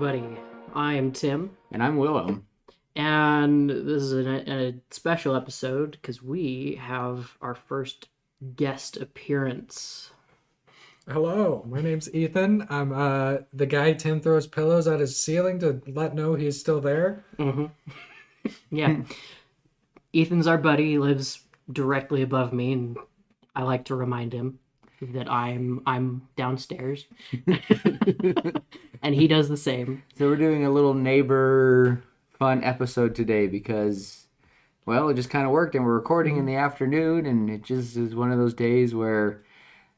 everybody. I am Tim, And I'm Willem. and this is a special episode because we have our first guest appearance. Hello, my name's Ethan. I'm the guy Tim throws pillows at his ceiling to let know he's still there. Yeah, Ethan's our buddy. He lives directly above me, and I like to remind him that I'm downstairs, and he does the same. So we're doing a little neighbor fun episode today because, well, it just kind of worked and we're recording in the afternoon and it just is one of those days where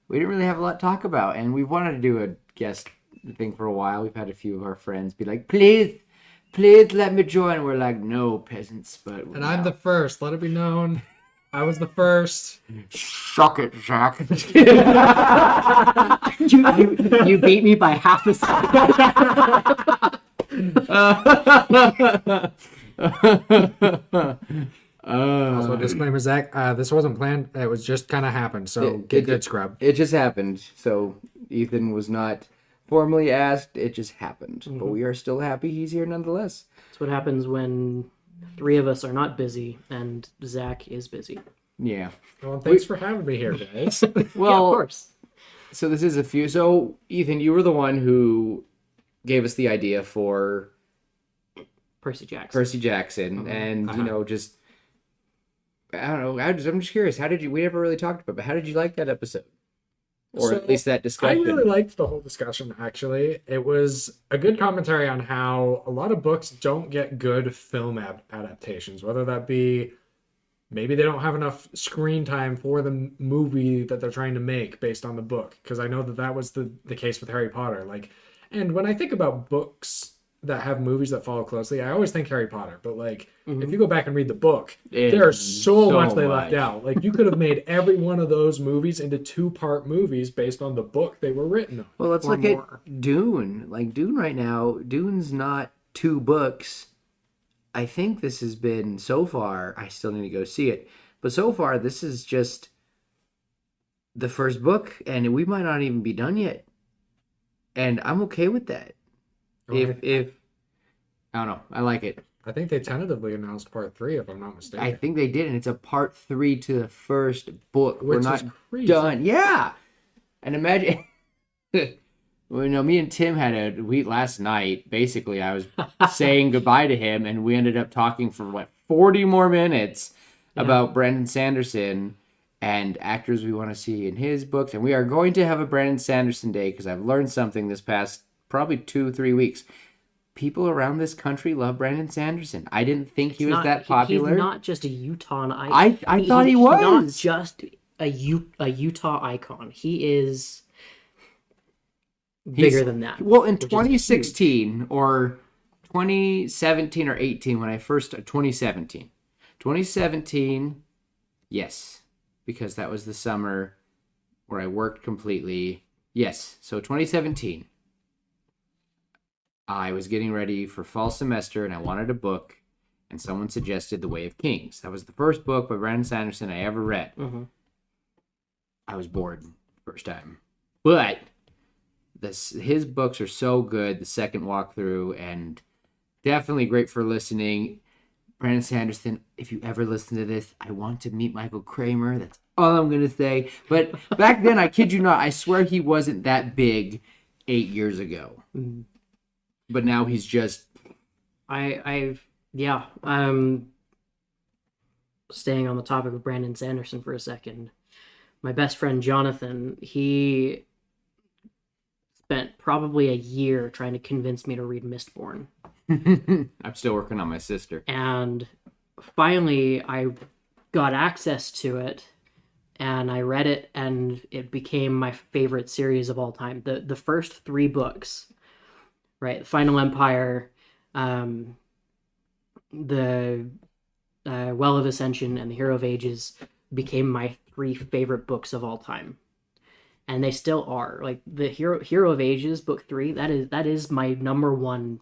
we didn't really have a lot to talk about. And we wanted to do a guest thing for a while. We've had a few of our friends be like, please let me join. We're like, no, peasants. But And I'm the first. Let it be known. I was the first. Suck it, Zach. You beat me by half a second. Also, disclaimer, Zach. This wasn't planned. It was just kind of happened. So get good, scrub. It just happened. So Ethan was not formally asked. It just happened. But we are still happy he's here nonetheless. That's what happens when three of us are not busy and Zach is busy. Yeah. Well, thanks for having me here, guys. Yeah, Well, of course. so this is a few. So Ethan, you were the one who gave us the idea for Percy Jackson. Percy Jackson, and you know, just I don't know. I'm just curious. How did you? We never really talked about, it, but how did you like that episode, or So, at least that I discussion? really liked the whole discussion, actually. It was a good commentary on how a lot of books don't get good film adaptations, whether that be maybe they don't have enough screen time for the movie that they're trying to make based on the book. Because I know that was the case with Harry Potter. And when I think about books that have movies that follow closely, I always think Harry Potter. But if you go back and read the book, there's so much they left out. Like, you could have made every one of those movies into 2-part movies based on the book they were written on. Well, let's Or look more. at Dune. Like Dune right now, Dune's not 2 books. I think this has been so far. I still need to go see it, but so far this is just the first book, and we might not even be done yet. And I'm okay with that. If I don't know, I like it. I think they tentatively announced part 3, if I'm not I mistaken. think they did, and it's a part 3 to the first book. We're Which not is crazy. done. Yeah, and imagine. Well, me and Tim had a week last night. Basically, I was saying goodbye to him, and we ended up talking for 40 more minutes about Brandon Sanderson and actors we want to see in his books. And we are going to have a Brandon Sanderson day because I've learned something this past probably 2-3 weeks. People around this country love Brandon Sanderson. I didn't think he was that popular. He's not just a Utah icon. I thought he was. Not just a Utah icon. He is bigger than that. Well, in which is 2016 or 2017 or 18, when I first 2017, yes, because that was the summer where I worked completely. Yes, so 2017, I was getting ready for fall semester and I wanted a book, and someone suggested The Way of Kings. That was the first book by Brandon Sanderson I ever read. Mhm. I was bored first time, but his books are so good. The second walkthrough, and definitely great for listening. Brandon Sanderson, if you ever listen to this, I want to meet Michael Kramer. That's all I'm gonna say. But back then, I kid you not, I swear he wasn't that big 8 years ago. Mhm. But now he's just Staying on the topic of Brandon Sanderson for a second. My best friend Jonathan, he spent probably a year trying to convince me to read Mistborn. I'm still working on my sister. And finally I got access to it and I read it, and it became my favorite series of all time. The first 3 books, right? The Final Empire, the Well of Ascension, and the Hero of Ages became my 3 favorite books of all time. And they still are. Like the Hero of Ages, book 3, that is my number 1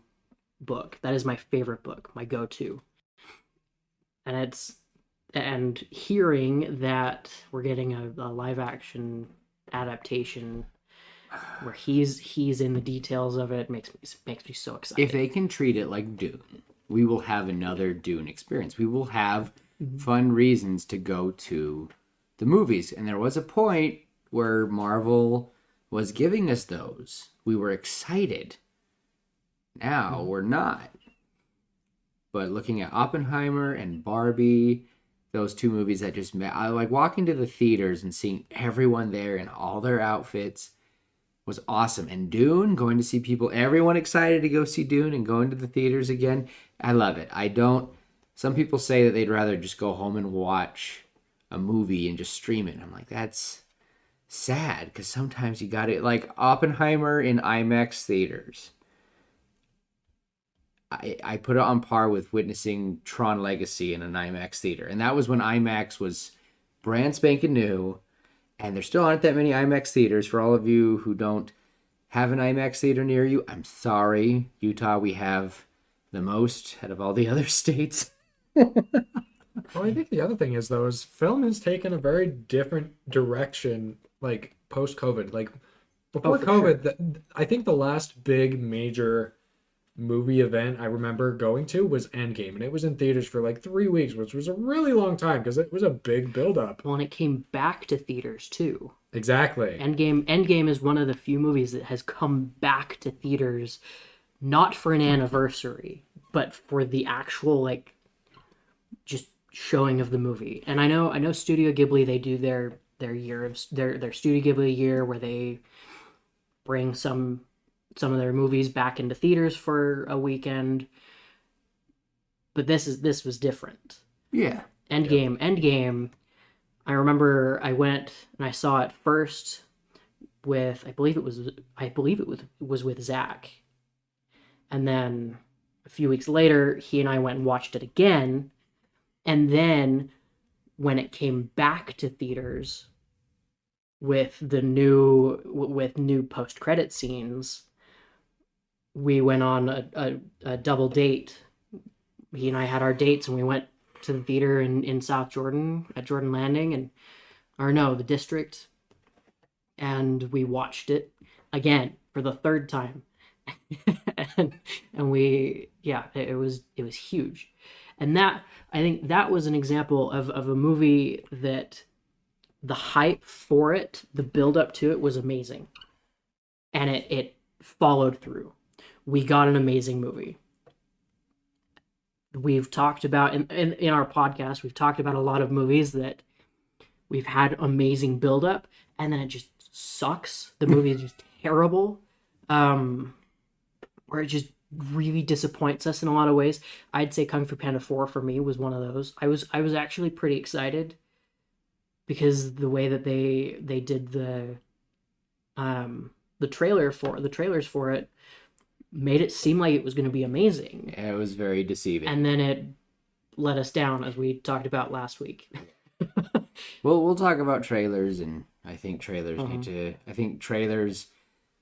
book. That is my favorite book, my go-to. And hearing that we're getting a live action adaptation where he's in the details of it makes me so excited. If they can treat it like Dune, we will have another Dune experience. We will have fun reasons to go to the movies. And there was a point where Marvel was giving us those. We were excited. Now we're not. But looking at Oppenheimer and Barbie, those two movies that just met, I like walking to the theaters and seeing everyone there in all their outfits was awesome. And Dune, going to see people, everyone excited to go see Dune and going to the theaters again. I love it. Some people say that they'd rather just go home and watch a movie and just stream it. And I'm like, that's sad, because sometimes you got it. Like Oppenheimer in IMAX theaters. I put it on par with witnessing Tron Legacy in an IMAX theater. And that was when IMAX was brand spanking new. And there still aren't that many IMAX theaters. For all of you who don't have an IMAX theater near you, I'm sorry. Utah, we have the most out of all the other states. Well, I think the other thing is, though, is film has taken a very different direction, like post-COVID. Like before for COVID, I think the last big major movie event I remember going to was Endgame, and it was in theaters for like 3 weeks, which was a really long time because it was a big build-up. Well, and it came back to theaters too. Exactly. Endgame is one of the few movies that has come back to theaters, not for an anniversary, but for the actual like just showing of the movie. And I know Studio Ghibli, they do their year of their Studio Ghibli year where they bring some of their movies back into theaters for a weekend. But this was different. Yeah. Endgame, I remember I went and I saw it first with I believe it was with Zach. And then a few weeks later, he and I went and watched it again. And then when it came back to theaters with new post-credit scenes, we went on a double date. He and I had our dates, and we went to the theater in South Jordan at Jordan Landing, the District, and we watched it again for the third time. and it was huge. And that, I think that was an example of a movie that the hype for it, the build up to it was amazing. And it followed through. We got an amazing movie. We've talked about, in our podcast, we've talked about a lot of movies that we've had amazing build up, and then it just sucks. The movie is just terrible. Where it just really disappoints us in a lot of ways. I'd say Kung Fu Panda 4 for me was one of those. I was actually pretty excited because the way that they did the trailers for it made it seem like it was going to be amazing. It was very deceiving. And then it let us down, as we talked about last week. Well, we'll talk about trailers, and I think trailers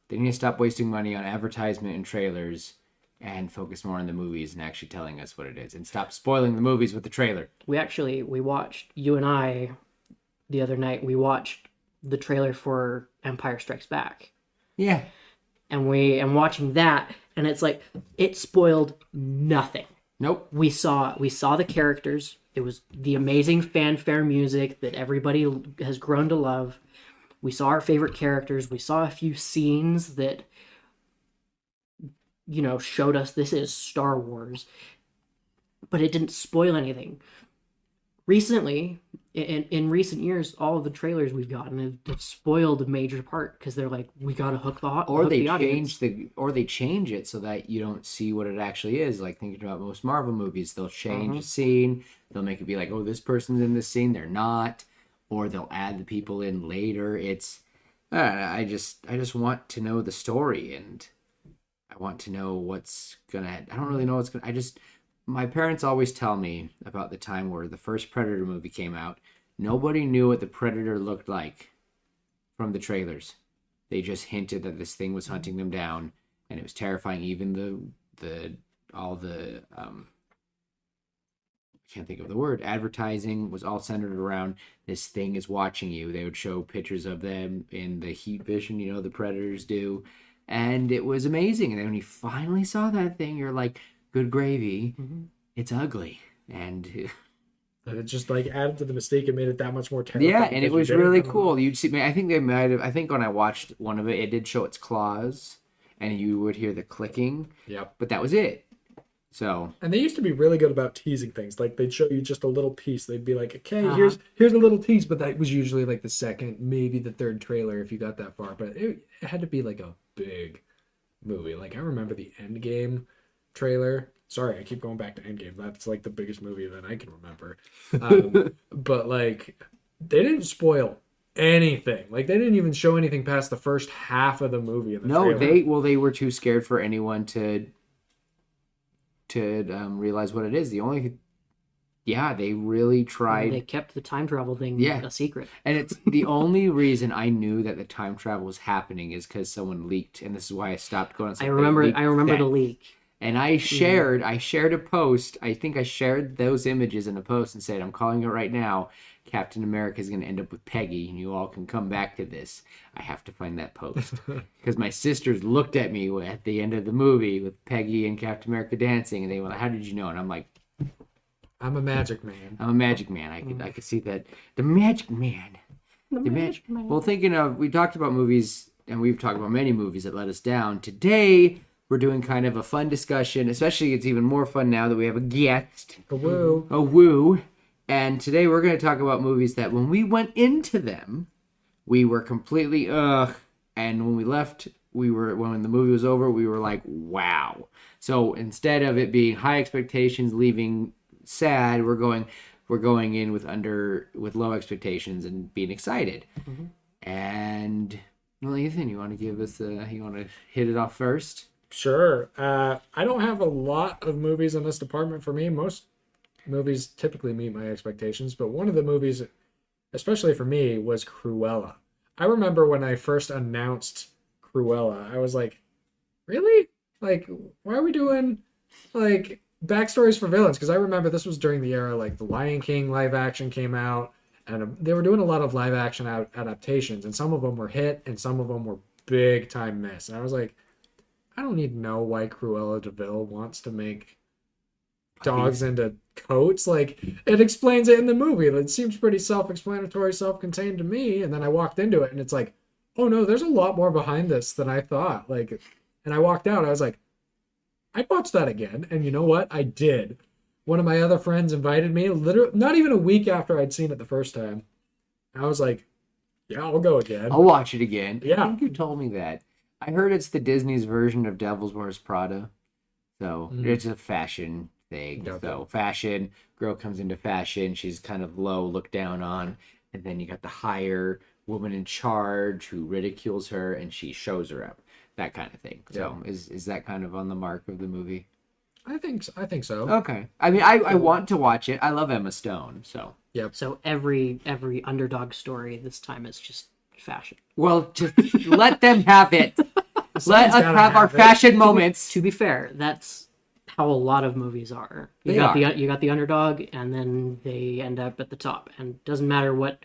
they need to stop wasting money on advertisement and trailers and focus more on the movies and actually telling us what it is, and stop spoiling the movies with the trailer. We watched, you and I, the other night, we watched the trailer for Empire Strikes Back. Yeah. And watching that, and it's like, it spoiled nothing. Nope. We saw the characters. It was the amazing fanfare music that everybody has grown to love. We saw our favorite characters. We saw a few scenes that, showed us this is Star Wars. But it didn't spoil anything. Recently, in recent years, all of the trailers we've gotten have spoiled a major part because they're like, we gotta hook the audience. They change it so that you don't see what it actually is. Like thinking about most Marvel movies, they'll change a scene. They'll make it be like, oh, this person's in this scene, they're not. Or they'll add the people in later. It's, I just want to know the story, and I want to know what's gonna. I don't really know what's gonna. My parents always tell me about the time where the first Predator movie came out. Nobody knew what the Predator looked like from the trailers. They just hinted that this thing was hunting them down, and it was terrifying. Even I can't think of the word. Advertising was all centered around this thing is watching you. They would show pictures of them in the heat vision, the predators do. And it was amazing. And then when you finally saw that thing, you're like, good gravy. Mm-hmm. It's ugly. And And it just like added to the mystique and made it that much more terrifying. yeah, and it because you was didn't really know. cool. You'd see, I think they might have, I think when I watched one of it, it did show its claws and you would hear the clicking, Yep. but that was it. So, And they used to be really good about teasing things. Like they'd show you just a little piece. They'd be like, "Okay, Uh-huh. here's a little tease," but that was usually like the second, maybe the third trailer if you got that far. But it had to be like a big movie. Like I remember the Endgame trailer. Sorry, I keep going back to Endgame. That's like the biggest movie that I can remember. But like they didn't spoil anything. Like they didn't even show anything past the first half of the movie in the no, trailer. they were too scared for anyone to realize what it is. They really tried. They kept the time travel thing Yeah. a secret. And it's the only reason I knew that the time travel was happening is because someone leaked, and this is why I stopped going. I remember the leak. And I shared a post. I think I shared those images in a post and said, "I'm calling it right now. Captain America is going to end up with Peggy, and you all can come back to this." I have to find that post because my sisters looked at me at the end of the movie with Peggy and Captain America dancing, and they were like, "How did you know?" And I'm like, I'm a magic man. "I'm a magic man. I could see that. The magic man." Well, thinking of, we talked about movies, and we've talked about many movies that let us down. Today, we're doing kind of a fun discussion, especially it's even more fun now that we have a guest, Woo. a woo. And today we're going to talk about movies that when we went into them, we were completely ugh. And when we left, when the movie was over, we were like, wow. So instead of it being high expectations, leaving sad, we're going in with low expectations and being excited. And well, Ethan, you want to you want to hit it off first? Sure. I don't have a lot of movies in this department for me. Most movies typically meet my expectations, but one of the movies, especially for me, was Cruella. I remember when I first announced Cruella, I was like, really? Like, why are we doing, like, backstories for villains? Because I remember this was during the era, like, The Lion King live action came out, and they were doing a lot of live action adaptations, and some of them were hit, and some of them were big time miss. And I was like, I don't need to know why Cruella de Vil wants to make dogs into coats. Like, it explains it in the movie. It seems pretty self-explanatory, self-contained to me. And then I walked into it and it's like, oh no, there's a lot more behind this than I thought. Like, and I walked out, I was like, I'd watch that again. And you know what? I did. One of my other friends invited me, literally not even a week after I'd seen it the first time. I was like, yeah, I'll go again. I'll watch it again. Yeah. I think you told me that. I heard it's the Disney's version of Devil's Wears Prada. So it's a fashion thing. Okay. So fashion, girl comes into fashion, she's kind of low, looked down on, and then you got the higher woman in charge who ridicules her and she shows her up. That kind of thing. So is that kind of on the mark of the movie? I think so. Okay. I mean, I want to watch it. I love Emma Stone, so. So every underdog story this time is just fashion. Well, just let them have it. Let us gotta have our have it. fashion moments. To be fair, that's how a lot of movies are. You They got are. you got the underdog, and then they end up at the top. And it doesn't matter what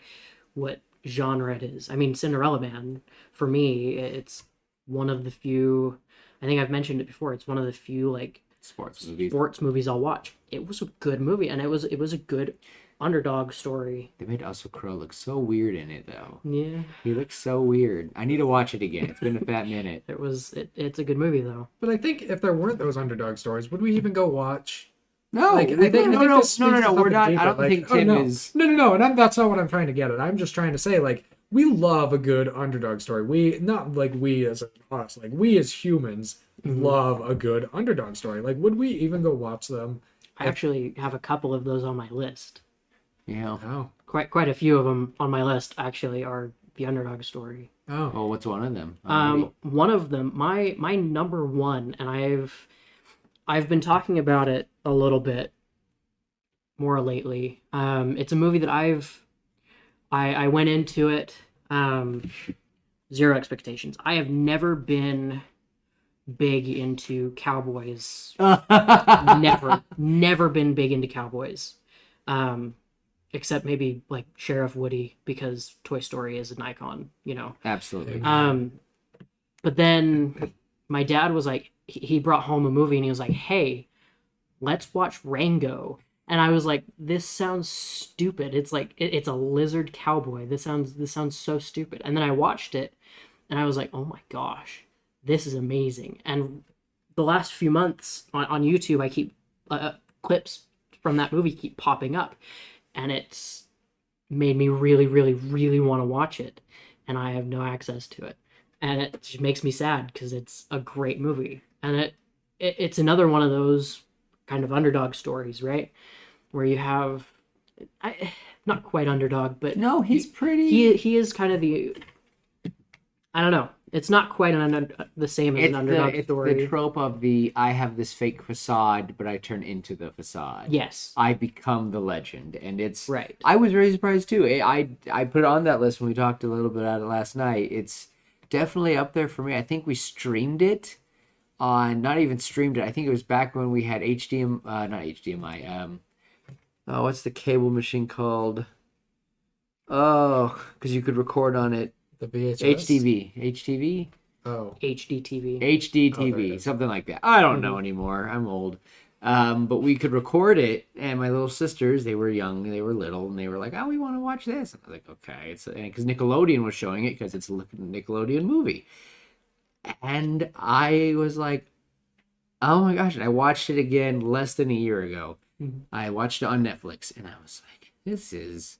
genre it is. I mean, Cinderella Man, for me, it's one of the few. I think I've mentioned it before. It's one of the few like Sports movies. sports movies I'll watch. It was a good movie, and it was a good underdog story. They made Russell Crowe look so weird in it, though. Yeah, He looks so weird. I need to watch it again. It's been a fat minute. it's a good movie though. But I think if there weren't those underdog stories, would we even go watch? No, Like, I think no. this speaks to We're something not. deeper. I don't Like, think oh, Tim no. is. No, and that's not what I'm trying to get at. I'm just trying to say, like, we love a good underdog story. We not like we as us, like we as humans love a good underdog story. Like, would we even go watch them? I actually have a couple of those on my list. Yeah. Oh, Quite a few of them on my list actually are the underdog story. oh, Oh, what's one of them? One of them, my number one, and I've been talking about it a little bit more lately. It's a movie that I went into it zero expectations. I have never been big into cowboys. Never been big into cowboys. Except maybe like Sheriff Woody because Toy Story is an icon, Absolutely. But then my dad was like, he brought home a movie and he was like, "Hey, let's watch Rango." And I was like, "This sounds stupid. It's like it's a lizard cowboy. This sounds so stupid." And then I watched it, and I was like, "Oh my gosh, this is amazing." And the last few months on YouTube, I keep clips from that movie keep popping up, and it's made me really, really, really want to watch it, and I have no access to it, and it just makes me sad because it's a great movie, and it's another one of those kind of underdog stories, right? Where you have, not quite underdog, but No, he's pretty. he is kind of the, I don't know. It's not quite the same as an underdog It's story. the trope of the I have this fake facade, but I turn into the facade. Yes, I become the legend, and it's right. I was very surprised too. I put it on that list when we talked a little bit about it last night. It's definitely up there for me. I think we streamed it on, not even streamed it. I think it was back when we had HDMI, not HDMI. Oh, what's the cable machine called? Oh, because you could record on it. The VHS. HTV. Oh, HD TV. HD Oh, there it TV, is. something like that. I don't know anymore. I'm old. But we could record it, and my little sisters, they were young, they were little, and they were like, "Oh, we want to watch this." And I was like, "Okay." It's because Nickelodeon was showing it because it's a Nickelodeon movie, and I was like, "Oh my gosh!" And I watched it again less than a year ago. Mhm. I watched it on Netflix, and I was like, "This is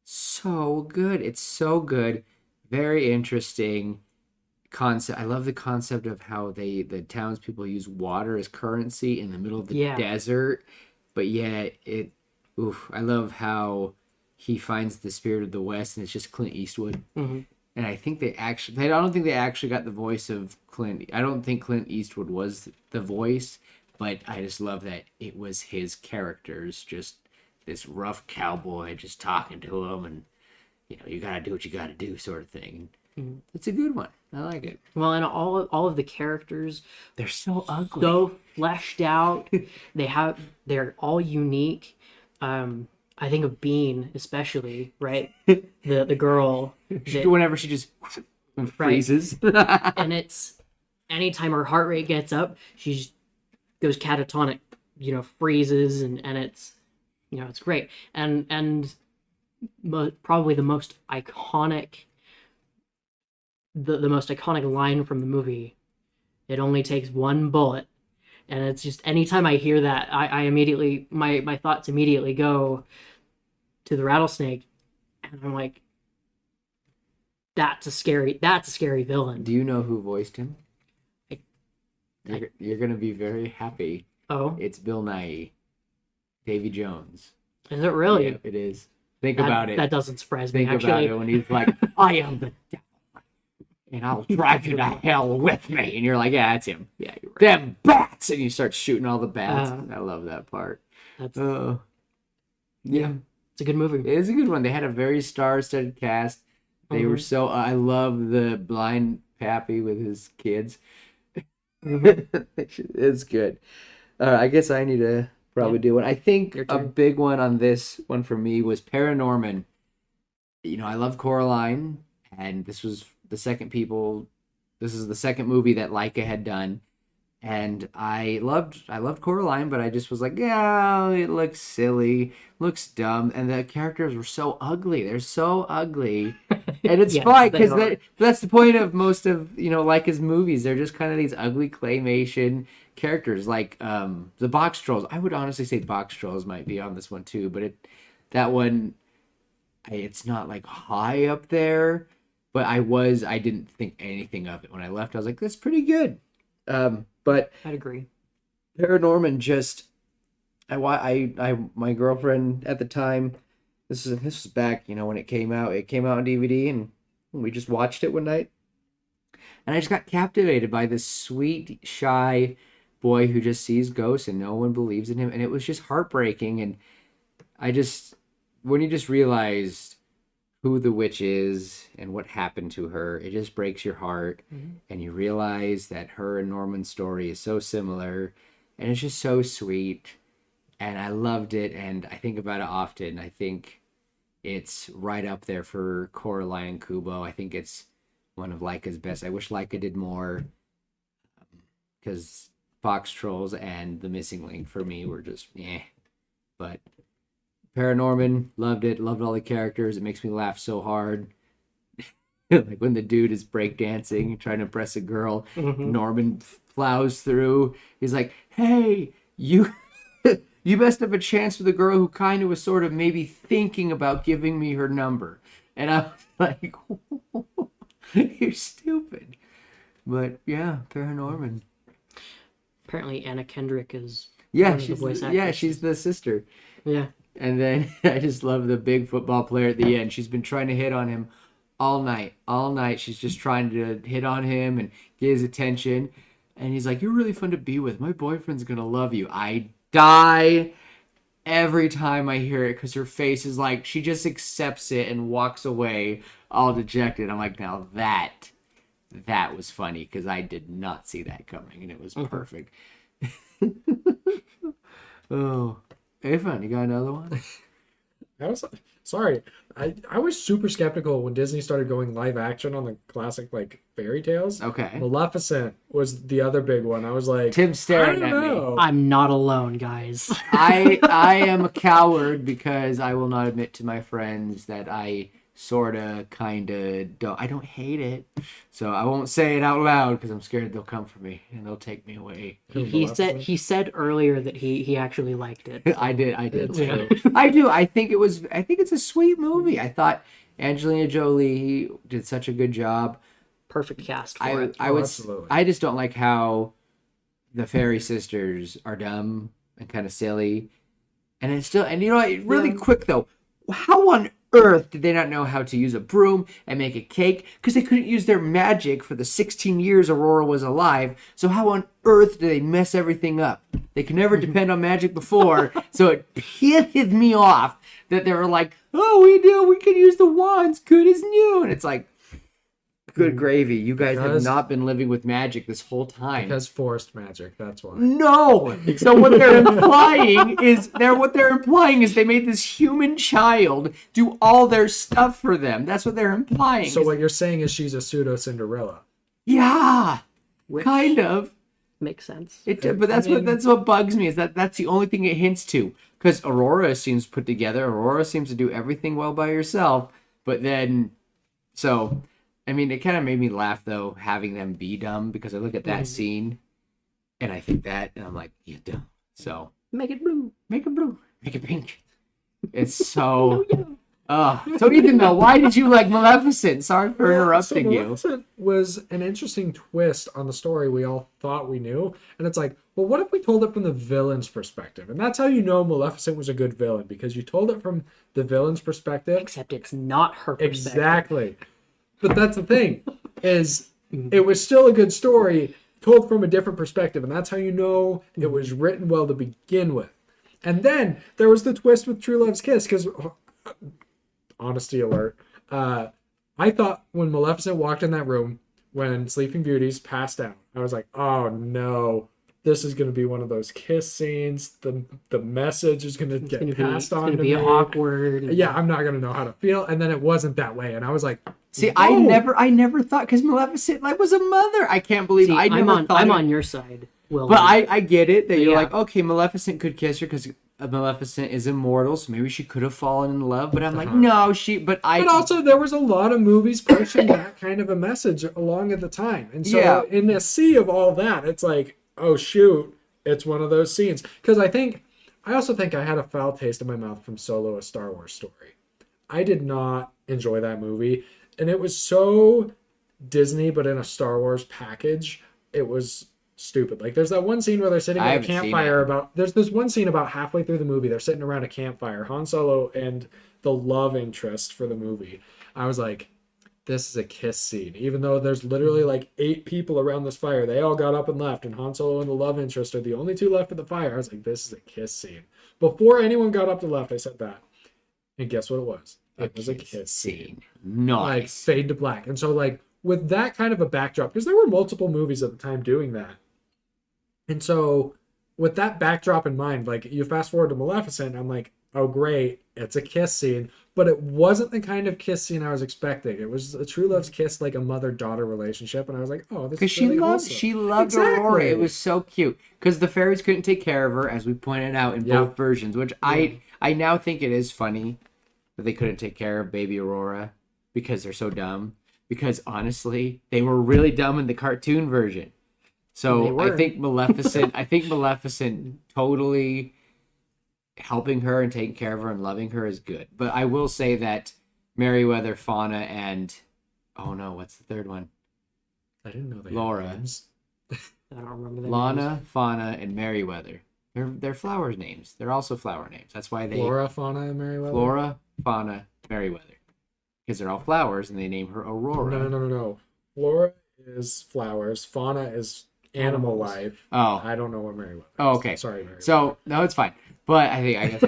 so good! It's so good, very interesting." Concept. I love the concept of how the townspeople use water as currency in the middle of the Yeah. desert, but yet I love how he finds the spirit of the West, and it's just Clint Eastwood. Mhm. And I think I don't think they actually got the voice of Clint. I don't think Clint Eastwood was the voice, but I just love that it was his characters, just this rough cowboy just talking to him, and you gotta do what you gotta do, sort of thing. Mhm. It's a good one. I like it. Well, and all of the characters They're so ugly. so fleshed out. They're all unique. I think of Bean especially, right? The girl that, Whenever she just freezes. and it's anytime her heart rate gets up, she just goes catatonic, freezes, and it's great. And probably the most iconic the most iconic line from the movie, "It only takes one bullet." And it's just anytime I hear that, I immediately my thoughts immediately go to the rattlesnake, and I'm like, that's a scary villain. Do you know who voiced him? I- You're gonna be very happy. Oh, It's Bill Nighy, Davy Jones. is it really? Yeah, it is. Think about it. That doesn't surprise me, Think about actually. it when he's like, "I am the devil, and I'll drag you to hell with me," and you're like, "Yeah, that's him." Yeah, you're right. Them bats, and you start shooting all the bats. Uh, I love that part. That's Oh, yeah. it's a good movie. It is a good one. They had a very star-studded cast. They were Mhm. so. I love the blind Pappy with his kids. Mhm. It's good. I guess I need to probably Yeah. do one. I think Your a turn. big one on this one for me was Paranorman. I love Coraline, and this was the second people. This is the second movie that Leica had done, and I loved Coraline, but I just was like, yeah, it looks silly, looks dumb, and the characters were so ugly. They're so ugly, and it's Yes, fine they because are. that's the point of most of Leica's movies. They're just kind of these ugly claymation characters, like the Box Trolls. I would honestly say Box Trolls might be on this one too, but that one, it's not like high up there. But I didn't think anything of it when I left. I was like, that's pretty good. But I'd agree. Paranorman just, my girlfriend at the time, this was back, when it came out. It came out on DVD, and we just watched it one night, and I just got captivated by this sweet, shy boy who just sees ghosts and no one believes in him, and it was just heartbreaking. And when you just realized who the witch is and what happened to her, it just breaks your heart. Mhm. And you realize that her and Norman's story is so similar, and it's just so sweet. and I loved it, and I think about it often. I think it's right up there for Coraline and Kubo. I think it's one of Laika's best. I wish Laika did more, because Fox Trolls and The Missing Link for me were just But Paranorman, loved it. Loved all the characters. It makes me laugh so hard. Like when the dude is breakdancing, trying to impress a girl, Norman plows through. He's like, "Hey, you, you must have a chance with a girl who kind of was sort of maybe thinking about giving me her number." And I was like, "You're stupid." But yeah, Paranorman. Apparently, Anna Kendrick is Yeah, one of the she's voice yeah, actors. she's the sister. Yeah. And then I just love the big football player at the end. She's been trying to hit on him all night. All night she's just trying to hit on him and get his attention. And he's like, "You're really fun to be with. My boyfriend's going to love you." I die every time I hear it because her face is like, she just accepts it and walks away all dejected. I'm like, now that was funny because I did not see that coming and it was perfect. Oh, Avon, you got another one? I was sorry. I was super skeptical when Disney started going live action on the classic like fairy tales. Okay. Maleficent was the other big one. I was like, Tim's staring I at don't me. know. I'm not alone, guys. I am a coward because I will not admit to my friends that I sorta kinda don't. I don't hate it, so I won't say it out loud because I'm scared they'll come for me and they'll take me away. He said earlier that he actually liked it. I did. Yeah. I do. I think it's a sweet movie. I thought Angelina Jolie did such a good job. Perfect cast for it. Absolutely. I just don't like how the fairy sisters are dumb and kind of silly, and it's still, and you know, really quick though, how on earth did they not know how to use a broom and make a cake? Because they couldn't use their magic for the 16 years Aurora was alive. So how on earth did they mess everything up? They could never depend on magic before, so it pisses me off that they were like, "Oh, we can use the wands, good as new," and it's like, good gravy. You guys have not been living with magic this whole time. Because forced magic, that's why. No. So what they're implying is they made this human child do all their stuff for them. That's what they're implying. So what you're saying is she's a pseudo Cinderella. Yeah, Which kind of. makes sense. But that's what bugs me is that's the only thing it hints to. Because Aurora seems put together. Aurora seems to do everything well by herself. But then, so. I mean, it kind of made me laugh, though, having them be dumb, because I look at that scene, and I think that, and I'm like, "You're dumb." So, Make it blue. make it blue, make it pink. It's so... So Ethan, though, why did you like Maleficent? Sorry for interrupting you. Maleficent was an interesting twist on the story we all thought we knew. And it's like, well, what if we told it from the villain's perspective? And that's how you know Maleficent was a good villain, because you told it from the villain's perspective. Except it's not her perspective. Exactly. But that's the thing, is it was still a good story told from a different perspective, and that's how you know it was written well to begin with. And then there was the twist with True Love's Kiss, because, honesty alert, I thought when Maleficent walked in that room, when Sleeping Beauty's passed out, I was like, oh no, this is going to be one of those kiss scenes. The message is going to get passed on to me. It's going to be awkward. Yeah, I'm not going to know how to feel. And then it wasn't that way. And I was like, See, whoa. I never thought, because Maleficent was a mother. I can't believe I never thought. I'm on your side, Will. But I get it that you're Yeah. like, okay, Maleficent could kiss her because Maleficent is immortal, so maybe she could have fallen in love. But I'm like, no, But also, there was a lot of movies pushing that kind of a message along at the time. And so Yeah. in the sea of all that, it's like, oh, shoot, it's one of those scenes. Because I also think I had a foul taste in my mouth from Solo, A Star Wars Story. I did not enjoy that movie. And it was so Disney, but in a Star Wars package. It was stupid. Like, there's that one scene where they're sitting I at a haven't seen campfire there's this one scene about halfway through the movie. They're sitting around a campfire, Han Solo and the love interest for the movie. I was like, this is a kiss scene. Even though there's literally like 8 people around this fire. They all got up and left, and Han Solo and the love interest are the only 2 left at the fire. I was like, this is a kiss scene. Before anyone got up and left, I said that. And guess what it was? It was a kiss scene. Like, Nice. fade to black. And so, like, with that kind of a backdrop, because there were multiple movies at the time doing that. And so with that backdrop in mind, like you fast forward to Maleficent, I'm like, oh great, it's a kiss scene, but it wasn't the kind of kiss scene I was expecting. It was a true love's kiss, like a mother-daughter relationship, and I was like, oh, this Because is really wholesome. she loved Exactly. Aurora. It was so cute. Because the fairies couldn't take care of her, as we pointed out in Yeah. both versions, which I now think it is funny that they couldn't take care of baby Aurora because they're so dumb. Because honestly, they were really dumb in the cartoon version. They So were. I think Maleficent totally helping her and taking care of her and loving her is good. But I will say that Merryweather, Fauna, and oh no, what's the third one? I didn't know they had Laura. names. I don't remember the Lana, names. Fauna, and Merryweather. They're flowers names. They're also flower names. That's why they Flora, Fauna, and Merryweather. Flora, Fauna, Merryweather. Because they're all flowers and they name her Aurora. No. Flora is flowers. Fauna is animal life. Oh. I don't know what Merryweather is. Oh, okay. Sorry, Merryweather. So no, it's fine. But I guess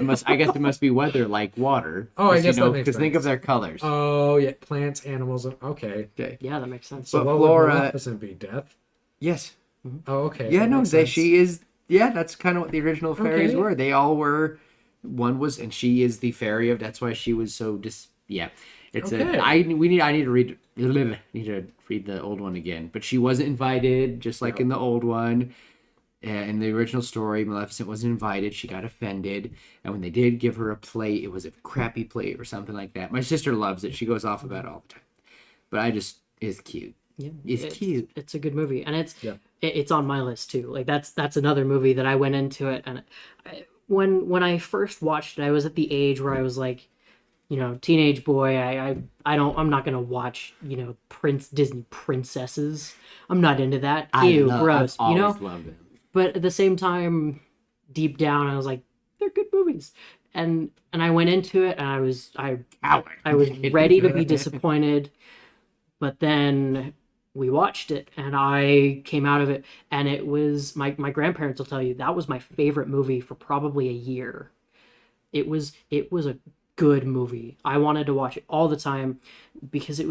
it must be weather like water. Oh, I guess that makes because think sense. of their colors. Oh, yeah, plants, animals. Okay. Okay. Yeah, that makes sense. So But what Flora- would Maleficent be? Death? Yes. Oh, okay. Yeah, that no, makes sense. she is. Yeah, that's kind of what the original fairies Okay. were. They all were. One was, and she is the fairy of. That's why she was so Yeah, it's Okay. I need to read. Need to read the old one again. But she wasn't invited, just like in the old one. In the original story, Maleficent wasn't invited. She got offended, and when they did give her a plate, it was a crappy plate or something like that. My sister loves it. She goes off about it all the time. But it's cute. Yeah, It's cute. It's a good movie, and Yeah. it's on my list too. Like that's another movie that I went into it, and when I first watched it, I was at the age where I was like, teenage boy. I'm not gonna watch Disney princesses. I'm not into that. Ew, gross. I've always loved them. But at the same time, deep down, I was like, they're good movies, and I went into it, and I was ready to be disappointed, but then we watched it, and I came out of it, and it was my grandparents will tell you that was my favorite movie for probably a year. It was a good movie. I wanted to watch it all the time because it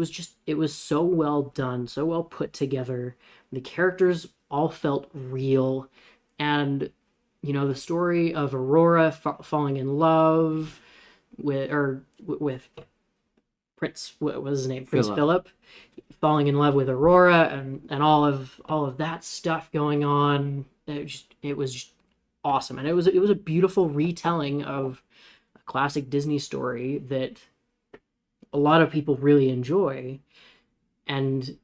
was so well done, so well put together. The characters all felt real, and the story of Aurora falling in love with Prince, what was his name? Prince Philip, falling in love with Aurora, and all of that stuff going on. It was just awesome, and it was a beautiful retelling of a classic Disney story that a lot of people really enjoy, and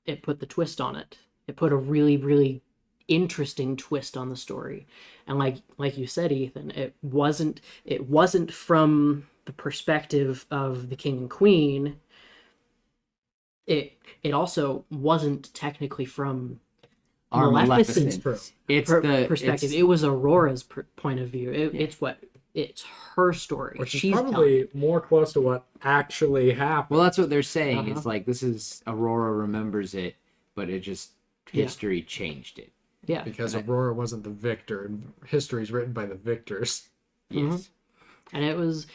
it put the twist on it. It put a really, really interesting twist on the story, and like you said, Ethan, it wasn't from the perspective of the king and queen. It also wasn't technically from Our Maleficent's Maleficent. It's the perspective. It was Aurora's point of view. It's her story. Which is She's probably more close to what actually happened. Well, that's what they're saying. Uh-huh. It's like this is Aurora remembers it, but it just history changed it. yeah. Because Aurora wasn't the victor, and history is written by the victors. Yes. And it was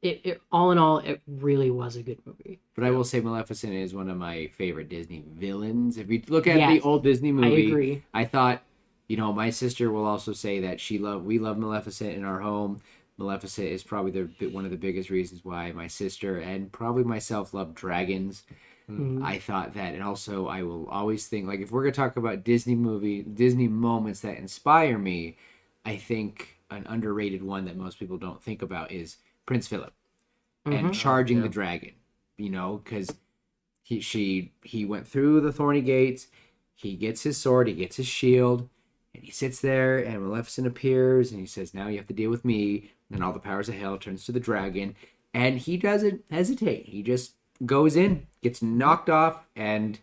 it all in all, it really was a good movie. But I will say Maleficent is one of my favorite Disney villains. If you look at Yes, the old Disney movie, I agree. I thought, my sister will also say that we love Maleficent in our home. Maleficent is probably one of the biggest reasons why my sister and probably myself love dragons. I thought that, and also I will always think, like, if we're gonna talk about Disney moments that inspire me, I think an underrated one that most people don't think about is Prince Philip and charging the dragon. Because he went through the thorny gates, he gets his sword, he gets his shield, and he sits there, and Maleficent appears, and he says, "Now you have to deal with me." And all the powers of hell turns to the dragon, and he doesn't hesitate. He just goes in, gets knocked off, and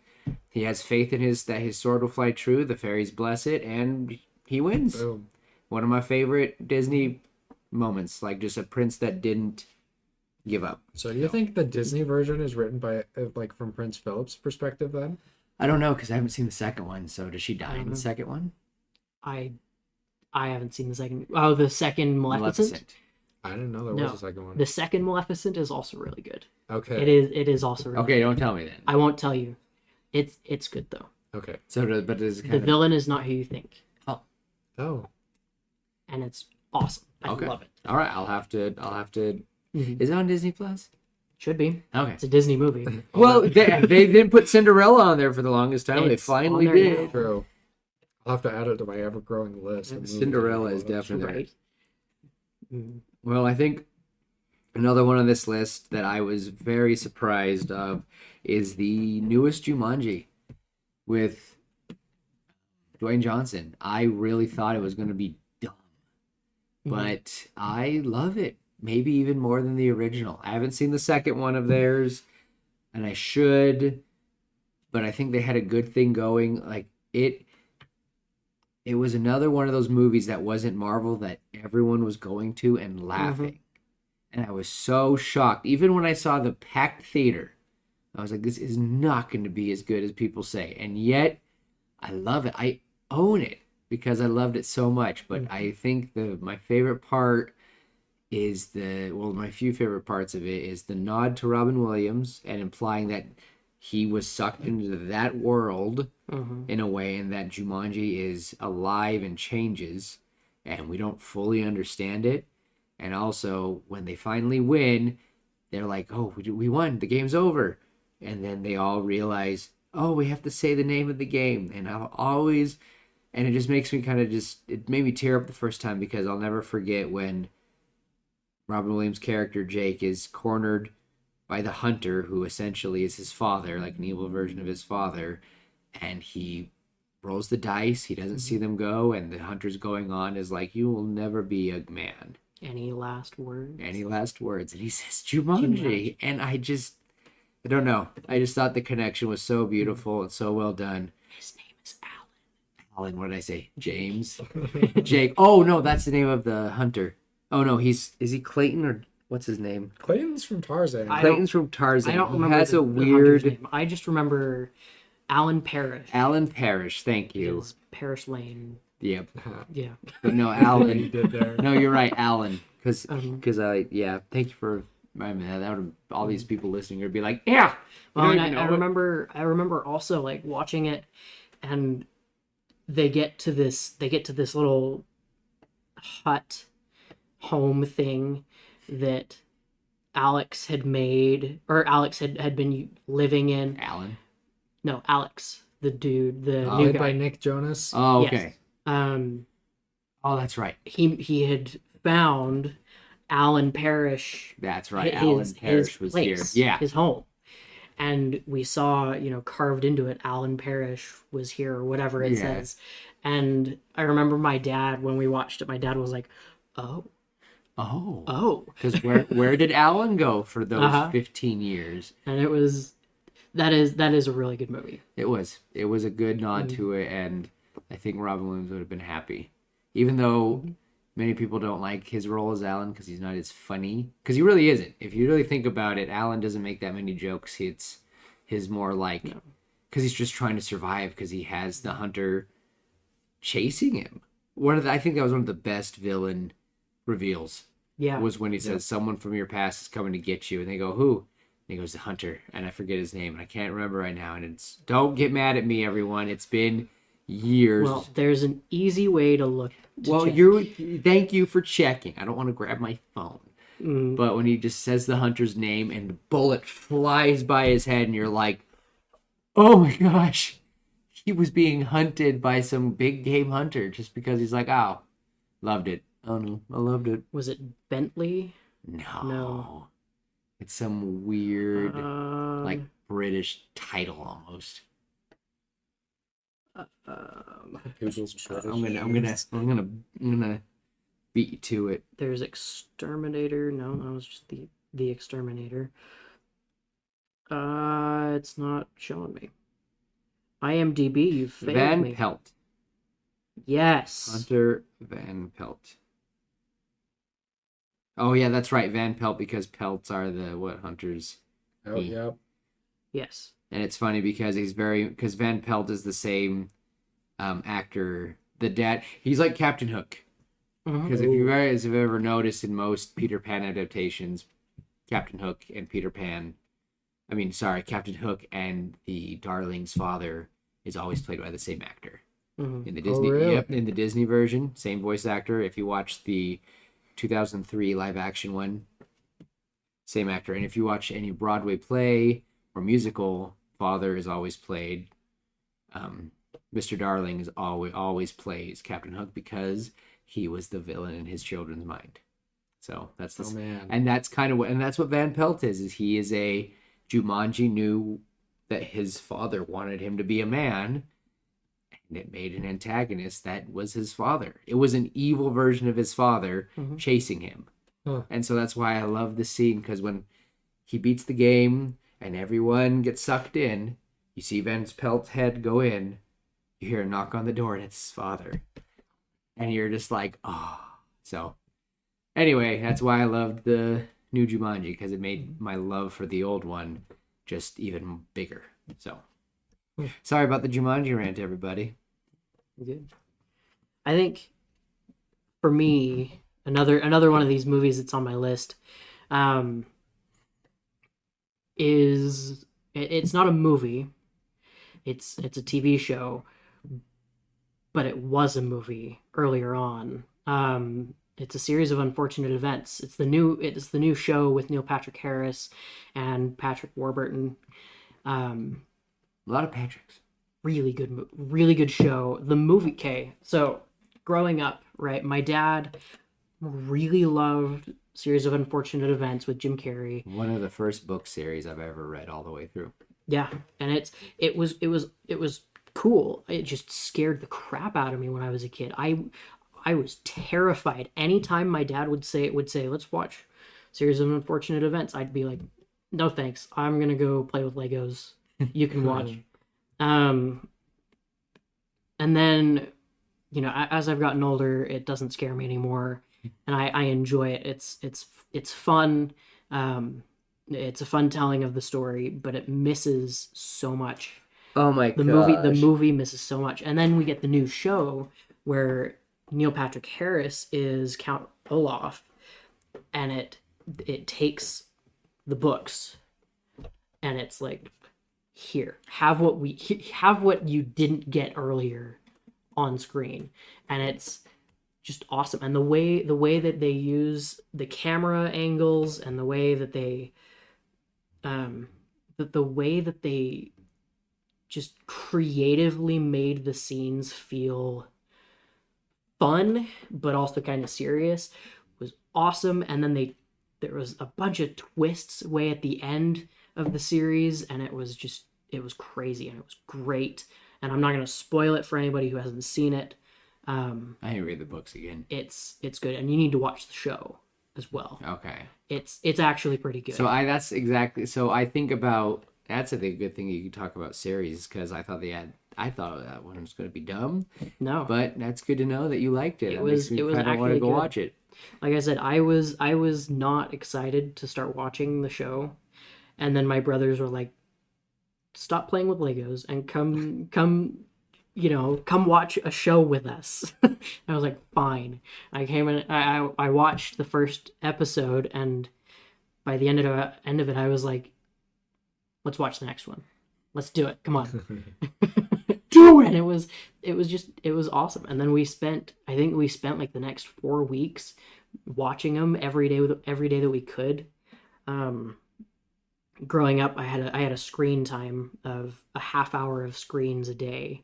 he has faith in that his sword will fly true. The fairies bless it, and he wins. Boom. One of my favorite Disney moments, like just a prince that didn't give up. So do you think the Disney version is written by from Prince Philip's perspective then? I don't know because I haven't seen the second one. So does she die in the second one? I haven't seen the second. Oh, the second Maleficent. I didn't know there No. was a second one. The second Maleficent is also really good. Okay. It is also really Okay, good. don't tell me then. I won't tell you. It's good though. Okay. So, but does it The kind of villain is not who you think. Oh, and it's awesome. I Okay. love it. All right, I'll have to. Mhm. Is it on Disney Plus? Should be. Okay. It's a Disney movie. Well, they didn't put Cinderella on there for the longest time. They It's finally on there did. now. true. I'll have to add it to my ever-growing list. of movies I Cinderella wanna is watch. definitely there. Right. Mhm. Well, I think another one on this list that I was very surprised of is the newest Jumanji with Dwayne Johnson. I really thought it was going to be dumb, but I love it. Maybe even more than the original. I haven't seen the second one of theirs, and I should, but I think they had a good thing going. Like it was another one of those movies that wasn't Marvel that everyone was going to and laughing. And I was so shocked. Even when I saw the packed theater, I was like, this is not going to be as good as people say. And yet, I love it. I own it because I loved it so much. But I think my favorite part is my few favorite parts of it is the nod to Robin Williams and implying that he was sucked into that world in a way, and that Jumanji is alive and changes, and we don't fully understand it. And also, when they finally win, they're like, "Oh, we won! The game's over!" And then they all realize, "Oh, we have to say the name of the game." And and it just makes me it made me tear up the first time because I'll never forget when Robin Williams' character Jake is cornered by the hunter, who essentially is his father, like an evil version of his father, and he rolls the dice. He doesn't see them go, and the hunter's going on is like, "You will never be a man." Any last words? Any last words? And he says Jumanji, and I don't know. I just thought the connection was so beautiful and so well done. His name is Alan. Alan, what did I say? James, Jake. Oh no, that's the name of the hunter. Oh no, is he Clayton or what's his name? Clayton's from Tarzan. Clayton's from Tarzan. I don't He remember has the a hunter's weird name. I just remember Alan Parrish. Alan Parrish. Thank you. Is Parrish Lane. Yep. Yeah. But no, You Alan. did there. No, you're right, Alan. Because Mhm. thank you for reminding me that. That would all these people listening would be like, yeah. Well, and I I remember also like watching it, and they get to this little hut home thing that Alex had made, or Alex had been living in. Alan. No, Alex, the dude, the new Played guy. by Nick Jonas. Oh, Yes. okay. Oh, that's right. He had found Alan Parrish. That's right. his- Alan Parrish his was place, here. Yeah. his home, and we saw carved into it, Alan Parrish was here, or whatever it Yeah. says. And I remember my dad, when we watched it, my dad was like, oh, Oh. Because where did Alan go for those 15 years? and it was that is a really good movie. It was a good nod to it, and I think Robin Williams would have been happy, even though many people don't like his role as Alan because he's not as funny. Because he really isn't. If you really think about it, Alan doesn't make that many jokes. It's his more like because he's just trying to survive because he has the hunter chasing him. I think that was one of the best villain reveals. Yeah. Was when he says someone from your past is coming to get you, and they go, who? And he goes, the hunter, and I forget his name, and I can't remember right now. And it's don't get mad at me, everyone. It's been years. Well, there's an easy way to look. Thank you for checking. I don't want to grab my phone, but when he just says the hunter's name and the bullet flies by his head, and you're like, oh my gosh, he was being hunted by some big game hunter just because he's like, oh, loved it. Oh no, I loved it. Was it Bentley? No. It's some weird, like British title almost. Google's British. I'm gonna beat you to it. There's Exterminator. No, that was just the Exterminator. It's not showing me. IMDb, you failed Van me. Pelt. Yes. Hunter Van Pelt. Oh yeah, that's right, Van Pelt, because pelts are the hunters. Oh, yeah. Yes. And it's funny because because Van Pelt is the same actor. The dad, he's like Captain Hook. Because if you guys have ever noticed in most Peter Pan adaptations, Captain Hook and Captain Hook and the Darling's father is always played by the same actor. Mhm. In the Oh, Disney, really? yep, in the Disney version, same voice actor. If you watch the 2003 live action one, same actor. And if you watch any Broadway play or musical, Father is always played. Um, Mr. Darling is always plays Captain Hook because he was the villain in his children's mind. So that's Oh the man. and that's kind of what and that's what Van Pelt is he is a Jumanji knew that his father wanted him to be a man, and it made an antagonist that was his father. It was an evil version of his father Mhm. chasing him. Huh. And so that's why I love the scene, because when he beats the game and everyone gets sucked in, you see Van Pelt's head go in, you hear a knock on the door, and it's his father. And you're just like, oh. So, anyway, that's why I loved the new Jumanji, because it made my love for the old one just even bigger. So, sorry about the Jumanji rant, everybody. Good. I think for me, another one of these movies that's on my list, um, is it's not a movie. It's a TV show, but it was a movie earlier on. It's a series of unfortunate events. It's the new show with Neil Patrick Harris and Patrick Warburton. Um, A lot of Patricks. really good show. The movie, okay, so growing up, right, my dad really loved Series of Unfortunate Events with Jim Carrey. One of the first book series I've ever read all the way through. Yeah, and it was cool. It just scared the crap out of me when I was a kid. I was terrified. Anytime my dad would say, "Let's watch Series of Unfortunate Events," I'd be like, "No thanks. I'm gonna go play with Legos. You can watch." Um, and then, as I've gotten older, it doesn't scare me anymore, and I enjoy it. It's fun. It's a fun telling of the story, but it misses so much. Oh my The movie misses so much, and then we get the new show where Neil Patrick Harris is Count Olaf, and it takes the books, and it's like, here, have what you didn't get earlier on screen, and it's just awesome. And the way that they use the camera angles, and the way that they just creatively made the scenes feel fun but also kind of serious was awesome. And then there was a bunch of twists way at the end of the series, and it was crazy, and it was great. And I'm not going to spoil it for anybody who hasn't seen it. I need to read the books again. It's good, and you need to watch the show as well. Okay. It's actually pretty good. So I think about that's a good thing you can talk about series, because I thought that one was going to be dumb, No, but that's good to know that you liked it. It That was- makes me it was kind of want to actually go good. watch it. like I said, I was not excited to start watching the show, and then my brothers were like, "Stop playing with Legos and come watch a show with us." I was like, "Fine." I came in. I watched the first episode, and by the end of it, I was like, "Let's watch the next one. Let's do it. Come on." Do And it was awesome. And then I think we spent like the next 4 weeks watching them every day that we could. Growing up, I had a screen time of a half hour of screens a day.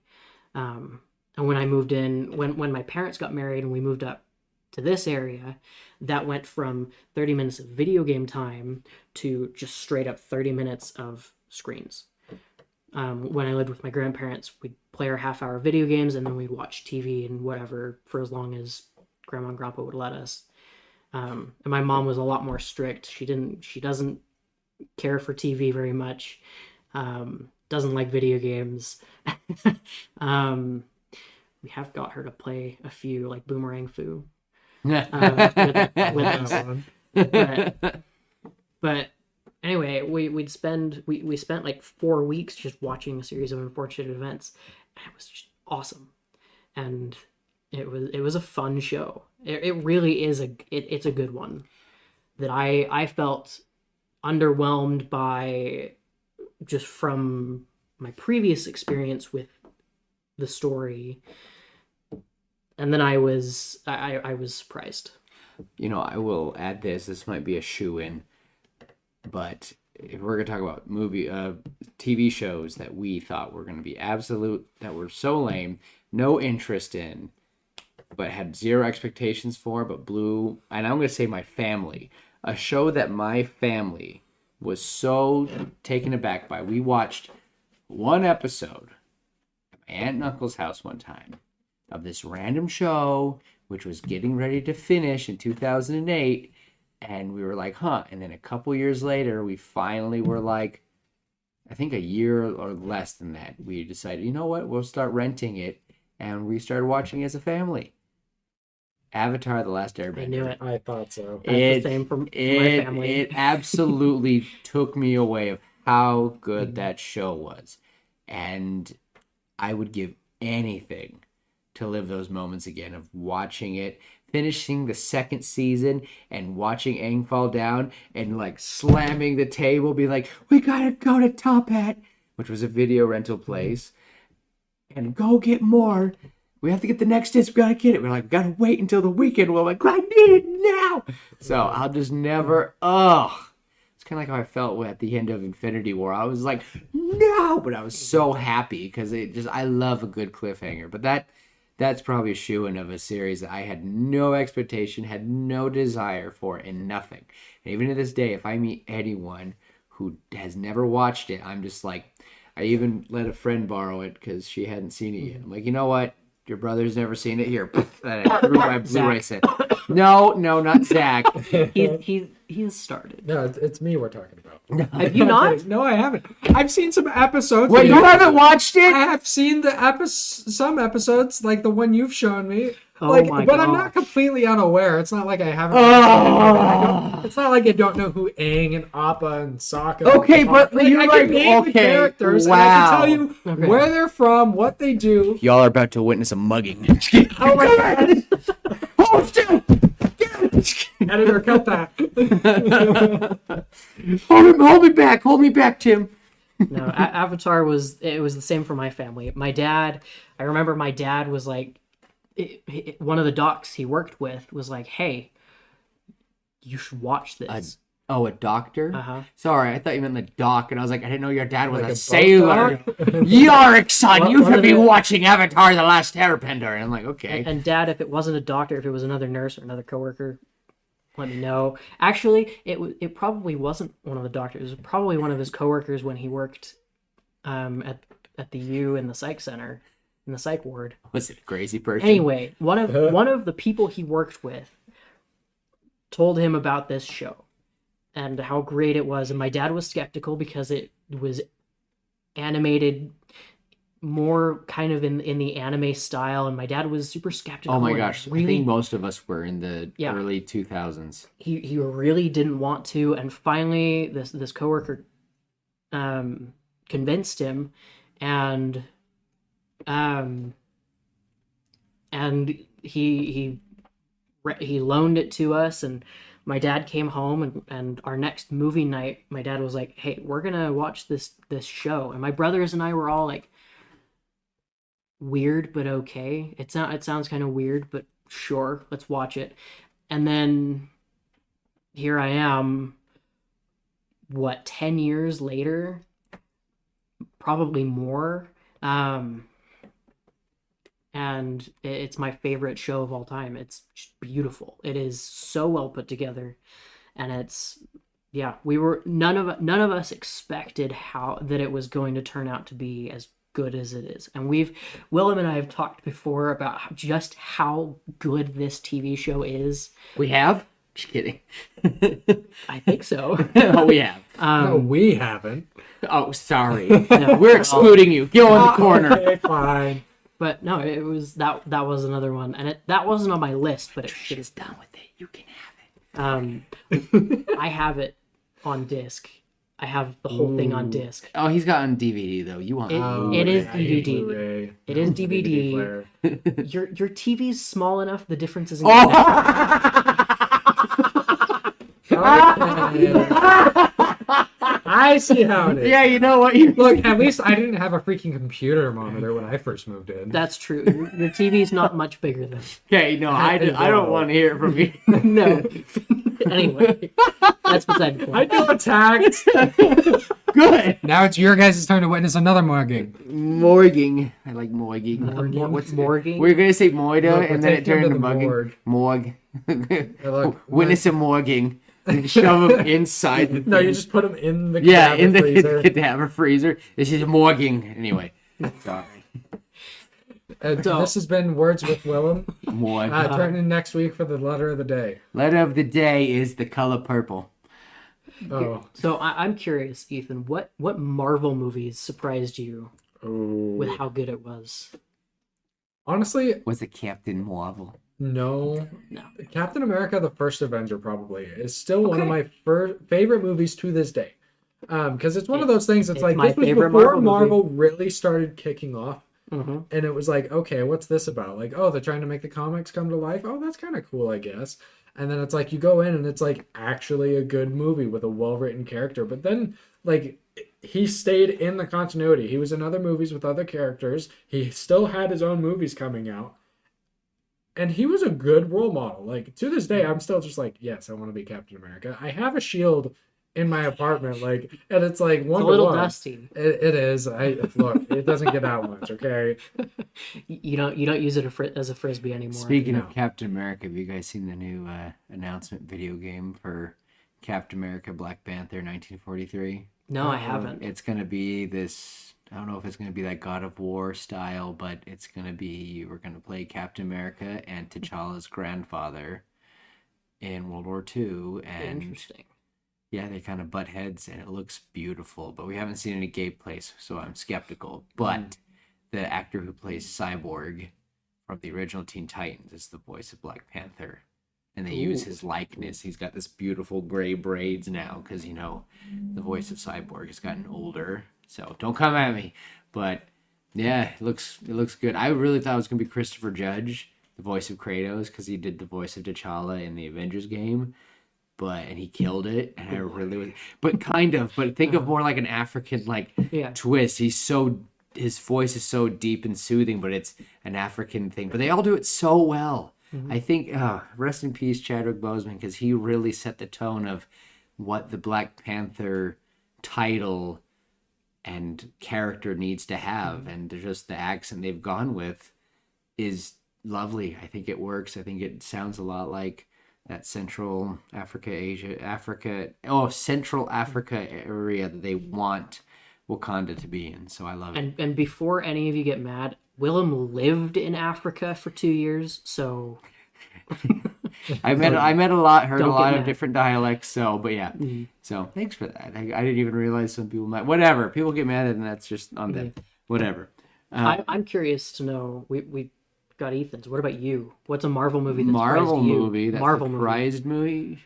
And when I moved in, when my parents got married and we moved up to this area, that went from 30 minutes of video game time to just straight up 30 minutes of screens. When I lived with my grandparents, we'd play our half-hour video games, and then we'd watch TV and whatever for as long as Grandma and Grandpa would let us. And my mom was a lot more strict. She doesn't care for TV very much. Doesn't like video games. We have got her to play a few, like Boomerang Fu. with us. That one. But anyway, we spent like 4 weeks just watching a series of unfortunate events, and it was just awesome. And it was a fun show. It really is it's a good one that I felt underwhelmed by, just from my previous experience with the story. And then I was surprised. I will add this. This might be a shoe-in, but if we're gonna talk about TV shows that we thought were gonna be absolute, that were so lame, no interest in, but had zero expectations for, but blew, and I'm gonna say my family, a show that my family was so taken aback by. We watched one episode at my aunt and uncle's house one time of this random show, which was getting ready to finish in 2008. And we were like, huh. And then a couple years later, we finally were like, I think a year or less than that, we decided, you know what? We'll start renting it. And we started watching as a family. Avatar: The Last Airbender. I knew it. I thought so. That's the same for my family. It absolutely took me away of how good that show was. And I would give anything to live those moments again of watching it, finishing the second season and watching Aang fall down and like slamming the table, be like, we gotta go to Top Hat, which was a video rental place, and go get more. We have to get the next disc. We gotta get it. We're like, we gotta wait until the weekend. We're like, I need it now. So I'll just never. It's kind of like how I felt at the end of Infinity War. I was like, no, but I was so happy because I love a good cliffhanger. But that's probably a shoo-in of a series that I had no expectation, had no desire for, and nothing. And even to this day, if I meet anyone who has never watched it, I'm just like, I even let a friend borrow it because she hadn't seen it yet. I'm like, you know what? Your brother's never seen it. Here, I threw my Blu-ray set. No, not Zach. He's started. No, it's me we're talking about. Have you not? No, I haven't. I've seen some episodes. Wait, you haven't watched it? I have seen some episodes, like the one you've shown me. Oh my but I'm God. not completely unaware. It's not like I haven't. It's not like I don't know who Aang and Appa and Sokka. Okay, but you're I like, can name the okay, characters. wow. And I can tell you Okay. where they're from, what they do. Y'all are about to witness a mugging. Oh my God! Hold still! Editor, cut that. Hold me back, Tim. No, Avatar was the same for my family. My dad, I remember my dad was like, one of the docs he worked with was like, hey, you should watch this. A doctor? Uh-huh. Sorry, I thought you meant the doc, and I was like, I didn't know your dad was Like a a sailor. boat Yorick, son, you What should be are they- watching Avatar: The Last Airbender. And I'm like, okay. And dad, if it wasn't a doctor, if it was another nurse or another coworker, let me know. Actually, it probably wasn't one of the doctors. It was probably one of his coworkers when he worked at the U in the psych center, in the psych ward. Was it a crazy person? Anyway, one of the people he worked with told him about this show and how great it was, and my dad was skeptical because it was animated more kind of in the anime style, and my dad was super skeptical. Oh my and gosh, I really, think most of us were in the Yeah. early 2000s. he really didn't want to, and finally this coworker convinced him, and he loaned it to us, and my dad came home, and our next movie night, my dad was like, hey, we're gonna watch this show, and my brothers and I were all like, weird but okay. It sounds kind of weird, but sure, let's watch it. And then here I am, 10 years later, probably more, and it's my favorite show of all time. It's just beautiful. It is so well put together, and none of us expected that it was going to turn out to be as good as it is. And Willem and I have talked before about just how good this TV show is. We have? Just kidding. I think so. Oh, we have. No, we haven't. Oh, sorry. No. We're excluding you. Go in the corner. Okay, fine. But no, it was that was another one, and that wasn't on my list, but it should She's done with it. You can have it. I have it on disc. I have the whole thing on disc. Oh, he's got on DVD though. You want? It is I hate DVD. Blu-ray. It is No, DVD. player. Your TV's small enough. The difference isn't. Oh! Okay. I I see how it is. Yeah, you know what? You Look, at least I didn't have a freaking computer monitor when I first moved in. That's true. Your TV's not much bigger than. Okay, no, I don't want to hear it from you. No. Anyway, that's beside the I point. feel attacked. Good. Now it's your guys' turn to witness another morging. Morging. I like morging. Morging? What's Morging? We were gonna say moida, Look, we're and then it taking turned him to into the mugging. morgue. Morgue. Look, Witness a morging. Shove them inside the No, you thing. just put them in the Yeah, in the freezer. cadaver freezer. This is a morging. Anyway. Sorry. So- This has been Words with Willem. Morgue. Turn in next week for the letter of the day. Letter of the day is the color purple. Oh. So I'm curious, Ethan. What Marvel movies surprised you with how good it was? Honestly, Was it Captain Marvel? no. No. Captain America: The First Avenger probably is still one of Okay. my favorite movies to this day. Because it's one of those things. It's It's like my this was favorite before Marvel Marvel really started kicking off, Mm-hmm. and it was like, okay, what's this about? Like, oh, they're trying to make the comics come to life. Oh, that's kind of cool, I guess. And then it's like you go in and it's like actually a good movie with a well-written character. But then like he stayed in the continuity. He was in other movies with other characters. He still had his own movies coming out. And he was a good role model. Like to this day, I'm still just like, yes, I want to be Captain America. I have a shield in my apartment, like, and it's like one It's a to little one. dusty. It is. I look. It doesn't get out much. Okay. You don't use it as a frisbee anymore. Speaking No. of Captain America, have you guys seen the new announcement video game for Captain America Black Panther 1943? No, I haven't. It's going to be this, I don't know if it's going to be like God of War style, but it's going to be, we're going to play Captain America and T'Challa's grandfather in World War II. And Interesting. yeah, they kind of butt heads and it looks beautiful, but we haven't seen any gameplay, so I'm skeptical. But the actor who plays Cyborg from the original Teen Titans is the voice of Black Panther. And they use his likeness. He's got this beautiful gray braids now because, you know, the voice of Cyborg has gotten older. So don't come at me. But yeah, it looks good. I really thought it was going to be Christopher Judge, the voice of Kratos, because he did the voice of T'Challa in the Avengers game. And he killed it, and I really was, but kind of, but think of more like an African Yeah. twist. His voice is so deep and soothing, but it's an African thing. But they all do it so well. I think, rest in peace, Chadwick Boseman, because he really set the tone of what the Black Panther title and character needs to have, and just the accent they've gone with is lovely. I think it works. I think it sounds a lot like that Central Africa area that they want Wakanda to be in. So I love it. And before any of you get mad, Willem lived in Africa for 2 years, so I met a lot, heard a Don't get lot of mad. different dialects. So, but yeah. So thanks for that. I didn't even realize some people might. Whatever. People get mad, and that's just on them. Whatever. I'm curious to know. We got Ethan's. What about you? What's a Marvel movie that Marvel surprised you? movie. That's Marvel surprised movie.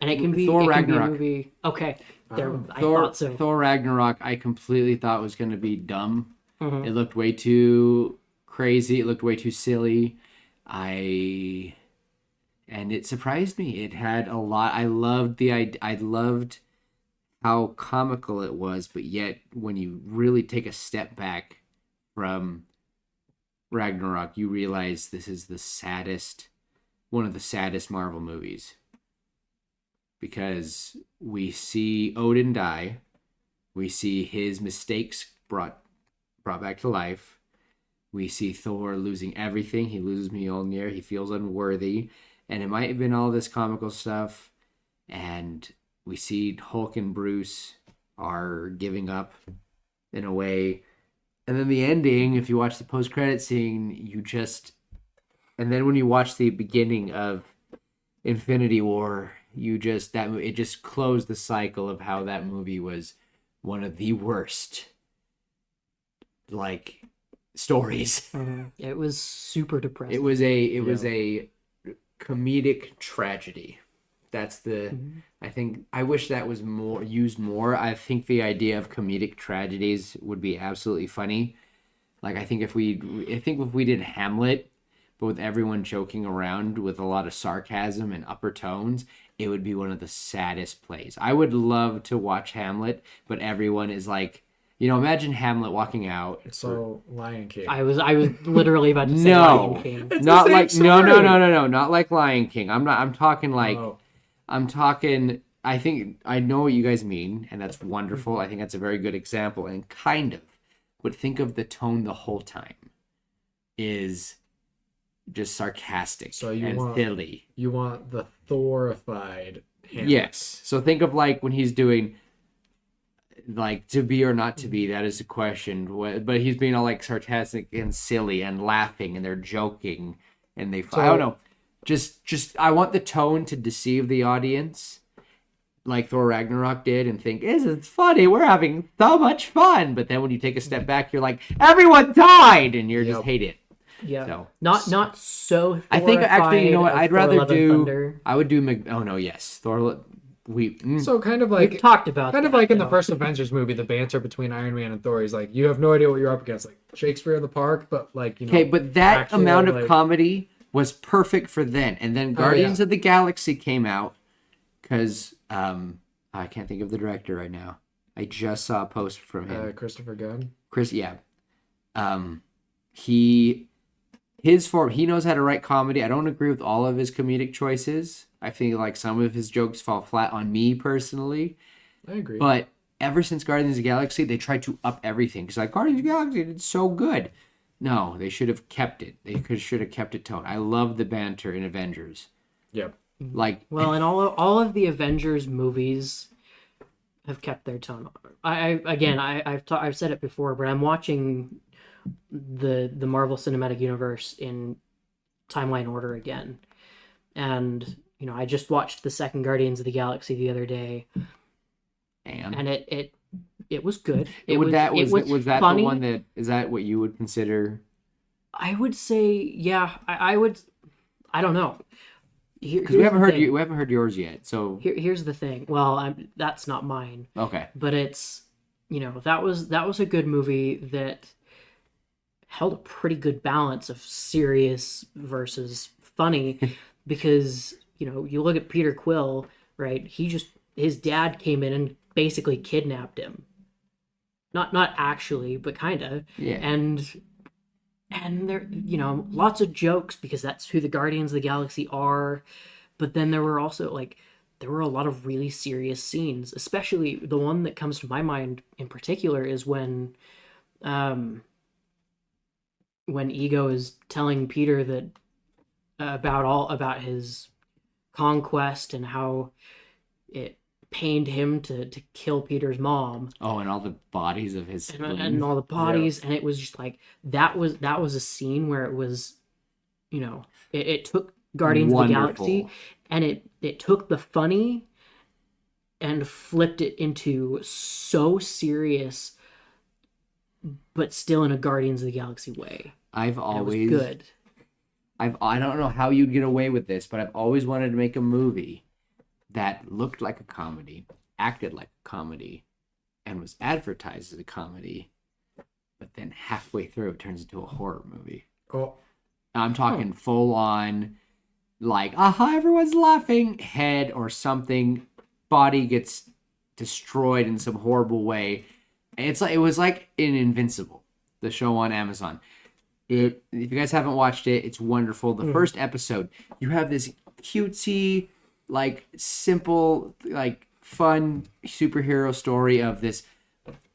and it can be Thor it can Ragnarok. Be a movie. Okay, there. I Thor, thought so. Thor Ragnarok, I completely thought was going to be dumb. Mhm. It looked way too crazy. It looked way too silly. And it surprised me. It had a lot. I loved I loved how comical it was, but yet when you really take a step back from Ragnarok, you realize this is one of the saddest Marvel movies. Because we see Odin die, we see his mistakes brought back to life. We see Thor losing everything. He loses Mjolnir. He feels unworthy. And it might have been all this comical stuff. And we see Hulk and Bruce are giving up in a way. And then the ending, if you watch the post-credit scene, and then when you watch the beginning of Infinity War, it just closed the cycle of how that movie was one of the worst stories. It was super depressing. It was a comedic tragedy. That's I think I wish that was used more. I think the idea of comedic tragedies would be absolutely funny. I think if we did Hamlet, but with everyone joking around with a lot of sarcasm and upper tones, it would be one of the saddest plays. I would love to watch Hamlet, but everyone is like, imagine Hamlet walking out. So Lion King. I was literally about to say No. Lion King. It's Not the same like no, story. not like Lion King. I'm talking like Oh, I'm talking. I think I know what you guys mean, and that's wonderful. I think that's a very good example, and kind of. But think of the tone the whole time is just sarcastic So you and want- silly. you want the Thorified Hamlet. Yes. So think of like when he's doing like to be or not to be. That is a question. But he's being all like sarcastic and silly and laughing, and they're joking, and I don't know. Just I want the tone to deceive the audience, like Thor Ragnarok did, and think, this is funny, we're having so much fun. But then when you take a step back, you're like, everyone died, and you're just Yep. hate it. Yeah. So Not so. I think actually, you know what? Thorified I'd of rather Thor: Love and do. Thunder. I would do. Oh no, yes, Thor. So kind of We've like talked about kind of that, like in the though. first Avengers movie, the banter between Iron Man and Thor. He's like, you have no idea what you're up against, like Shakespeare in the Park, but like Okay, but that actual, amount of like- comedy was perfect for then. And then Guardians of the Galaxy came out because I can't think of the director right now. I just saw a post from him. Christopher Gunn. Chris, yeah. He knows how to write comedy. I don't agree with all of his comedic choices. I feel like some of his jokes fall flat on me personally. I agree. But ever since Guardians of the Galaxy, they tried to up everything. Because like Guardians of the Galaxy did so good. No, they should have kept it. Should have kept it tone. I love the banter in Avengers. Yep. Like, Well, and all of the Avengers movies have kept their tone. I've said it before, but I'm watching the Marvel Cinematic Universe in timeline order again, and I just watched the second Guardians of the Galaxy the other day, and it was good. was that funny. the one that is that what you would consider? I would say, yeah. I would. I don't know. Because we haven't heard yours yet. So Here's the thing. Well, that's not mine, okay, but it's that was a good movie that held a pretty good balance of serious versus funny, because you look at Peter Quill, right? His dad came in and basically kidnapped him. Not actually, but kind of. yeah. And there, lots of jokes because that's who the Guardians of the Galaxy are. But then there were also there were a lot of really serious scenes, especially the one that comes to my mind in particular is when Ego is telling Peter that about his conquest and how it pained him to kill Peter's mom. Oh, and all the bodies of his And all the bodies, and it was just like that was a scene where it was, it took Guardians of the Galaxy, and it took the funny and flipped it into so serious, but still in a Guardians of the Galaxy way. I've And always it was good. I don't know how you'd get away with this, but I've always wanted to make a movie that looked like a comedy, acted like a comedy, and was advertised as a comedy, but then halfway through it turns into a horror movie. Oh, I'm talking full on, like, aha, everyone's laughing, head or something, body gets destroyed in some horrible way. It was like in Invincible, the show on Amazon. If you guys haven't watched it, it's wonderful. The first episode, you have this cutesy, like simple, like fun superhero story of this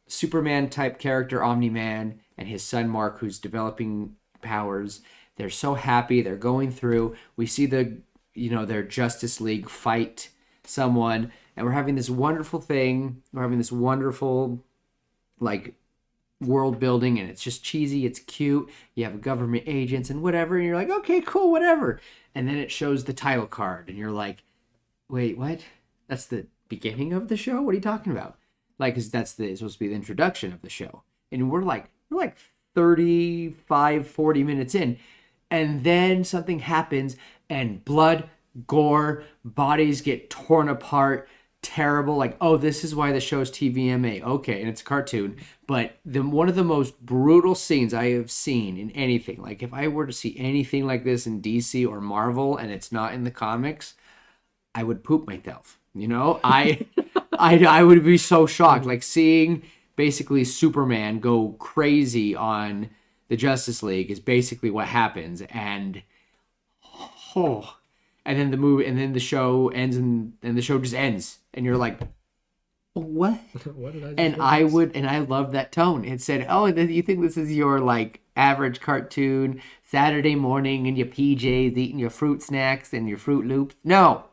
Superman type character, Omni-Man, and his son Mark, who's developing powers. They're so happy. They're going through. We see their Justice League fight someone, and we're having this wonderful thing. We're having this wonderful, like, world building, and it's just cheesy. It's cute. You have government agents and whatever, and you're like, okay, cool, whatever. And then it shows the title card, and you're like, wait, what? That's the beginning of the show? What are you talking about? Like, 'cause it's supposed to be the introduction of the show. And we're like 35, 40 minutes in. And then something happens, and blood, gore, bodies get torn apart, terrible, like, oh, this is why the show's TVMA. Okay, and it's a cartoon. But one of the most brutal scenes I have seen in anything, like if I were to see anything like this in DC or Marvel and it's not in the comics, I would poop myself. You know, I would be so shocked, like seeing basically Superman go crazy on the Justice League is basically what happens, and then the movie, and then the show ends, and the show just ends, and you're like, what? What did I just And witness? I loved that tone. It said, oh, you think this is your like average cartoon Saturday morning in your PJs eating your fruit snacks and your Fruit Loops? No,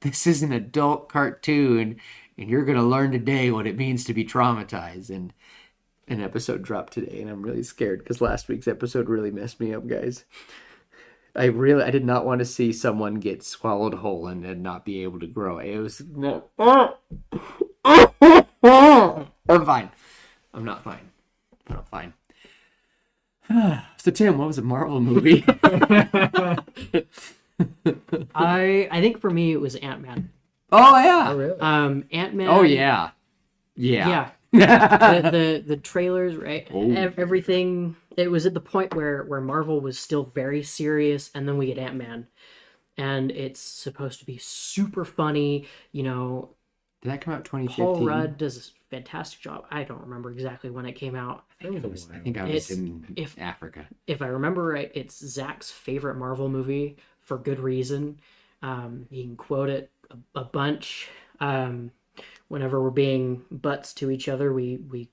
this is an adult cartoon, and you're going to learn today what it means to be traumatized. And an episode dropped today, and I'm really scared because last week's episode really messed me up, guys. I did not want to see someone get swallowed whole and then not be able to grow. It was no. I'm fine. I'm not fine. I'm not fine. So Tim, what was a Marvel movie? I think for me it was Ant-Man. Oh yeah. Oh, really? Ant-Man. Oh yeah. Yeah. The trailers, right? Oh. Everything. It was at the point where Marvel was still very serious, and then we get Ant-Man, and it's supposed to be super funny. You know, Did that come out 2015? Paul Rudd does a fantastic job. I don't remember exactly when it came out. I think I was in if- Africa. If I remember right, it's Zach's favorite Marvel movie for good reason. He can quote it a bunch. Whenever we're being butts to each other, we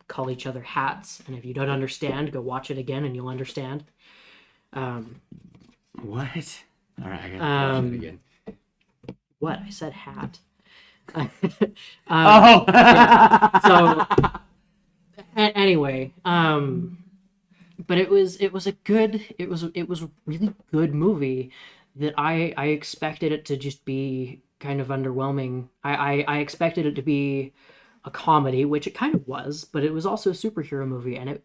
call each other hats. And if you don't understand, go watch it again and you'll understand. What? All right, I gotta watch it again. What? I said hat. Oh. So anyway, but it was a really good movie that I expected it to just be kind of underwhelming. I expected it to be a comedy, which it kind of was, but it was also a superhero movie, and it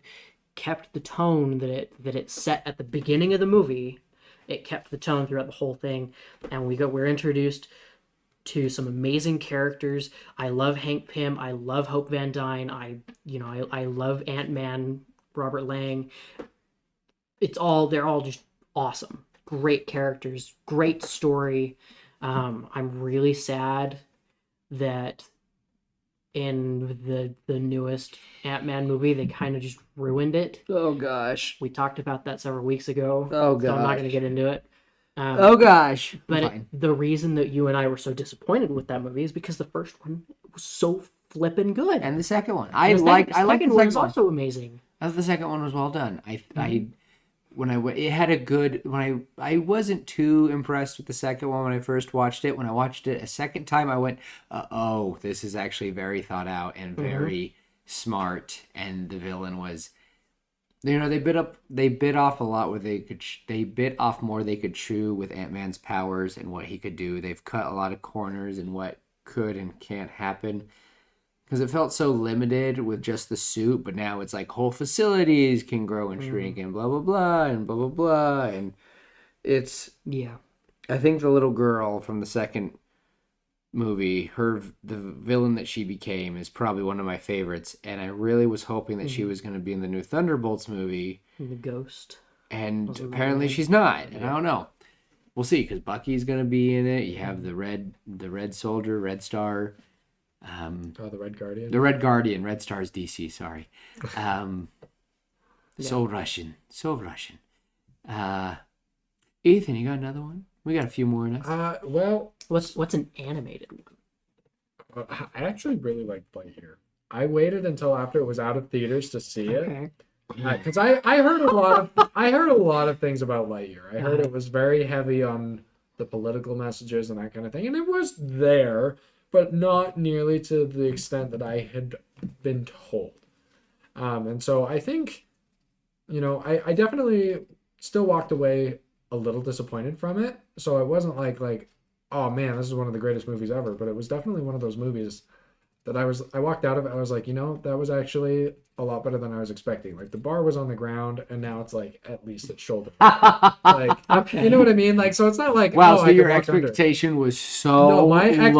kept the tone that it set at the beginning of the movie. It kept the tone throughout the whole thing, and we're introduced to some amazing characters. I love Hank Pym. I love Hope Van Dyne. I love Ant-Man, Robert Lang. They're all just awesome. Great characters, great story. I'm really sad that in the newest Ant-Man movie, they kind of just ruined it. Oh gosh. We talked about that several weeks ago. Oh So I'm not gosh. going to get into it. Oh gosh. But Fine. the reason that you and I were so disappointed with that movie is because the first one was so flippin' good. And the second one, The I second- like the the second second one was one. also amazing. I thought the second one was well done. It had a good I wasn't too impressed with the second one when I first watched it. When I watched it a second time, I went, "Oh, this is actually very thought out and very smart." And the villain was, they bit off a lot where they bit off more they could chew with Ant-Man's powers and what he could do. They've cut a lot of corners in what could and can't happen. Because it felt so limited with just the suit, but now it's like whole facilities can grow and shrink and blah, blah, blah, and blah, blah, blah. And it's, Yeah. I think the little girl from the second movie, the villain that she became is probably one of my favorites. And I really was hoping that she was going to be in the new Thunderbolts movie. The Ghost. And Was it apparently really? she's not. And I don't know. We'll see, because Bucky's going to be in it. You have the Red Soldier, Red Star. Oh, the Red Guardian. The Red Guardian, Red Star's DC, sorry. So Russian. Ethan, you got another one? We got a few more in us. Well, What's an animated one? I actually really liked Lightyear. I waited until after it was out of theaters to see it. Okay. Because I heard a lot of things about Lightyear. I heard it was very heavy on the political messages and that kind of thing, and it was there, but not nearly to the extent that I had been told. And so I think, I definitely still walked away a little disappointed from it. So it wasn't like, oh man, this is one of the greatest movies ever, but it was definitely one of those movies that I walked out of it, I was like, that was actually a lot better than I was expecting. Like the bar was on the ground and now it's like at least at shoulder. Like, Okay. you know what I mean? Like, so it's not like, Wow, oh, so I your could walk under. expectation was so No, my expectation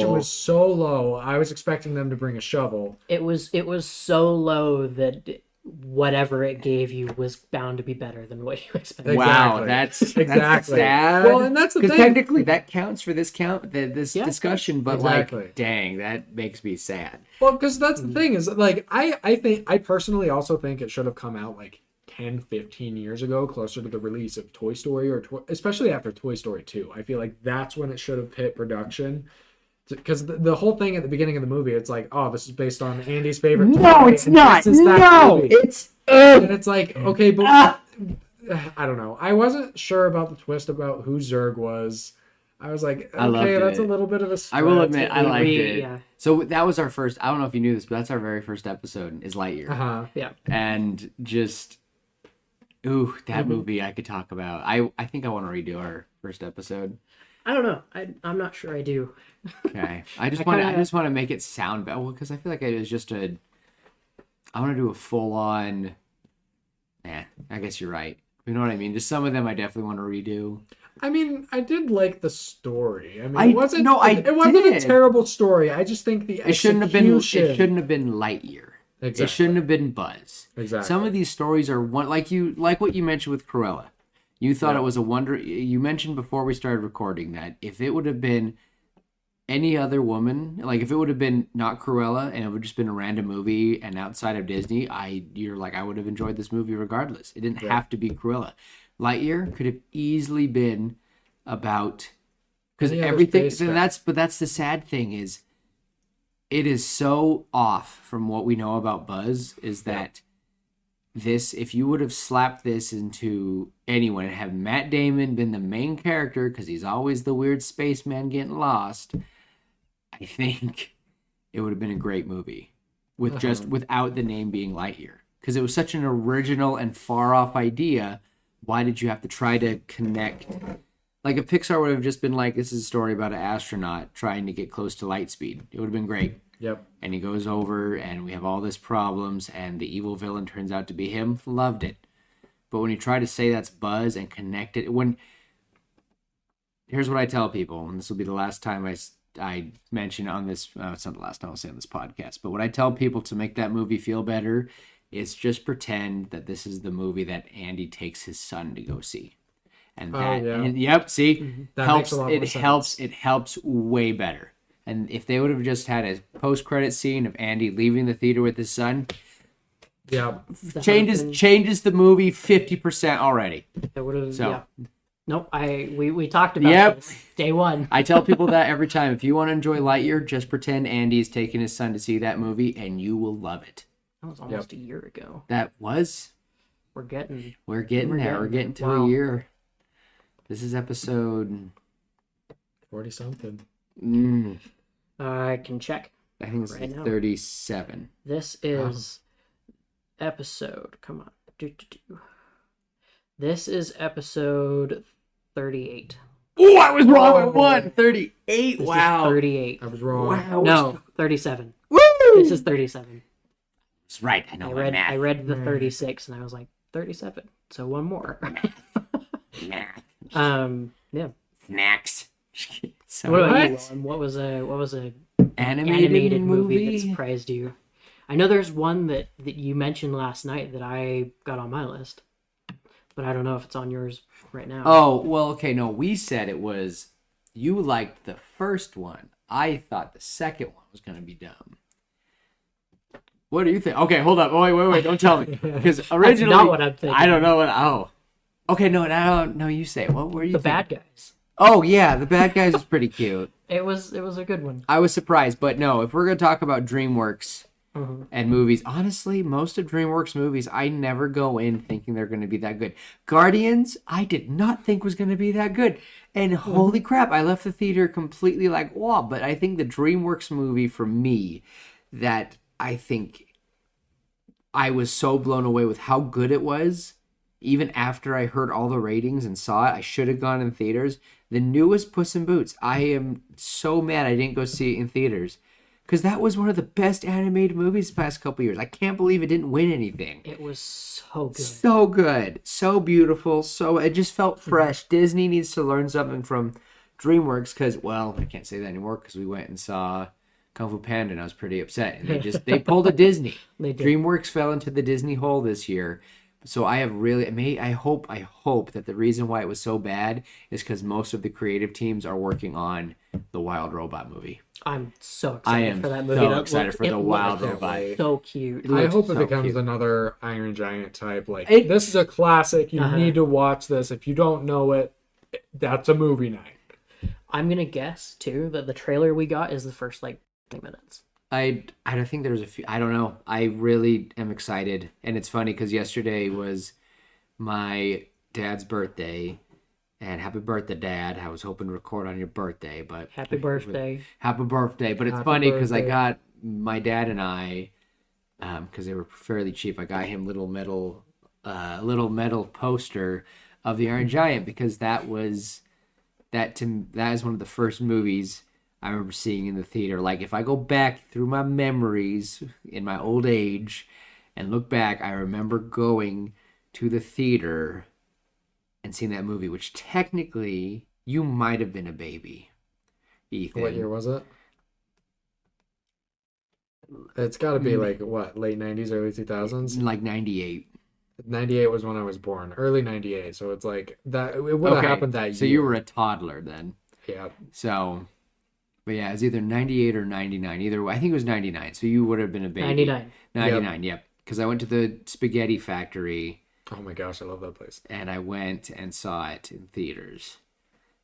low. was so low. I was expecting them to bring a shovel. It was so low that whatever it gave you was bound to be better than what you expected. Wow, Exactly. that's Exactly. sad. Well, and that's the because thing. technically that counts for this Yeah. discussion, but Exactly. like, dang, that makes me sad. Well, because that's the thing is like I personally also think it should have come out like 10, 15 years ago, closer to the release of Toy Story especially after Toy Story 2. I feel like that's when it should have hit production. Because the whole thing at the beginning of the movie, it's like, oh, this is based on Andy's favorite toy, No, it's and not. this is that No, movie. it's And it's like, okay, but I don't know. I wasn't sure about the twist about who Zurg was. I was like, I loved okay, that's a it. little bit of a stretch. I will admit, I liked We- it. yeah. So that was our first. I don't know if you knew this, but that's our very first episode. Is Lightyear, Uh-huh. and just that movie I could talk about. I think I want to redo our first episode. I don't know. I'm not sure I do. Okay, I I just kinda- want to make it sound better because I feel like it was just a. I want to do a full on. I guess you're right. You know what I mean? Just some of them I definitely want to redo. I mean, I did like the story. I mean, I- it wasn't. no, I it wasn't a did. terrible story. I just think the It shouldn't have been. It execution- shouldn't have been Lightyear. Exactly. It shouldn't have been Buzz. Exactly. Some of these stories are one like what you mentioned with Cruella. You thought Yeah. it was a wonder. You mentioned before we started recording that if it would have been any other woman, like if it would have been not Cruella and it would have just been a random movie and outside of Disney, I would have enjoyed this movie regardless. It didn't Yeah. have to be Cruella. Lightyear could have easily been about because Any other everything. space That's the sad thing is it is so off from what we know about Buzz is that this if you would have slapped this into anyone and have Matt Damon been the main character because he's always the weird spaceman getting lost, I think it would have been a great movie with just without the name being Lightyear because it was such an original and far off idea. Why did you have to try to connect? Like if Pixar would have just been like, this is a story about an astronaut trying to get close to light speed, it would have been great. Yep. And he goes over and we have all this problems and the evil villain turns out to be him. Loved it. But when you try to say that's Buzz and connect it, here's what I tell people, and this will be the last time I mention on this, it's not the last time I'll say on this podcast, but what I tell people to make that movie feel better is just pretend that this is the movie that Andy takes his son to go see. And that, yeah. and yep, see, That helps. makes a lot It more sense. helps. It helps way better. And if they would have just had a post-credit scene of Andy leaving the theater with his son, Yep. That changes the movie 50% already. would have. So- Yeah. Nope. We talked about Yep. this day one. I tell people that every time. If you want to enjoy Lightyear, just pretend Andy's taking his son to see that movie, and you will love it. That was almost a year ago. That was. We're getting. We're getting We're there. We're getting getting to there. Wow. a year. This is episode. 40 something. I can check. I think it's Right now. 37. This is episode. Come on. This is episode 38. Oh, I was wrong on one. 38. This Wow. is 38. I was wrong. Wow. No, 37. Woo! This is 37. That's right. I know my I math. read the 36 and I was like 37. So one more. Math. Yeah. Snacks. So, What about you, What? Willem? What was a animated movie that surprised you? I know there's one that you mentioned last night that I got on my list, but I don't know if it's on yours right now. Oh, well, okay, no, we said it was, you liked the first one. I thought the second one was going to be dumb. What do you think? Okay, hold up. Wait, don't tell me. Because originally, not what I'm thinking. I don't know okay, no, you say it. What were you The thinking? Bad Guys. Oh, yeah, The Bad Guys is pretty cute. It was a good one. I was surprised, but no, if we're going to talk about DreamWorks and movies, honestly, most of DreamWorks movies, I never go in thinking they're going to be that good. Guardians, I did not think was going to be that good. And holy crap, I left the theater completely like, wow. But I think the DreamWorks movie for me that I think I was so blown away with how good it was, even after I heard all the ratings and saw it, I should have gone in theaters. The newest Puss in Boots. I am so mad I didn't go see it in theaters because that was one of the best animated movies the past couple years. I can't believe it didn't win anything. It was so good. So good, so beautiful, so it just felt fresh. Disney needs to learn something from DreamWorks because, well, I can't say that anymore because we went and saw Kung Fu Panda and I was pretty upset. And they pulled a Disney. They did. DreamWorks fell into the Disney hole this year. So I hope that the reason why it was so bad is because most of the creative teams are working on the Wild Robot movie. I'm so I excited am for that movie. so That excited looks- for the it Wild looks Robot. So cute. It I looks hope it so becomes cute. another Iron Giant type. Like, It- this is a classic. You Uh-huh. need to watch this. If you don't know it, that's a movie night. I'm gonna guess too that the trailer we got is the first like 20 minutes. I don't think there's a few. I don't know. I really am excited, and it's funny because yesterday was my dad's birthday, and happy birthday, Dad! I was hoping to record on your birthday, but Happy birthday. happy birthday! But it's Happy funny because I birthday. got my dad and I, because they were fairly cheap. I got him little metal poster of the Iron Giant because that is one of the first movies I remember seeing in the theater. Like, if I go back through my memories in my old age and look back, I remember going to the theater and seeing that movie, which technically you might have been a baby, Ethan. What year was it? It's got to be like, what, late 90s, early 2000s? Like 98. 98 was when I was born. Early 98. So it's like, that. It would have happened that year. So you were a toddler then. Yeah. So, but yeah, it was either 98 or 99. Either way, I think it was 99. So you would have been a baby. 99. 99, yep. Because I went to the Spaghetti Factory Oh my gosh, I love that place. and I went and saw it in theaters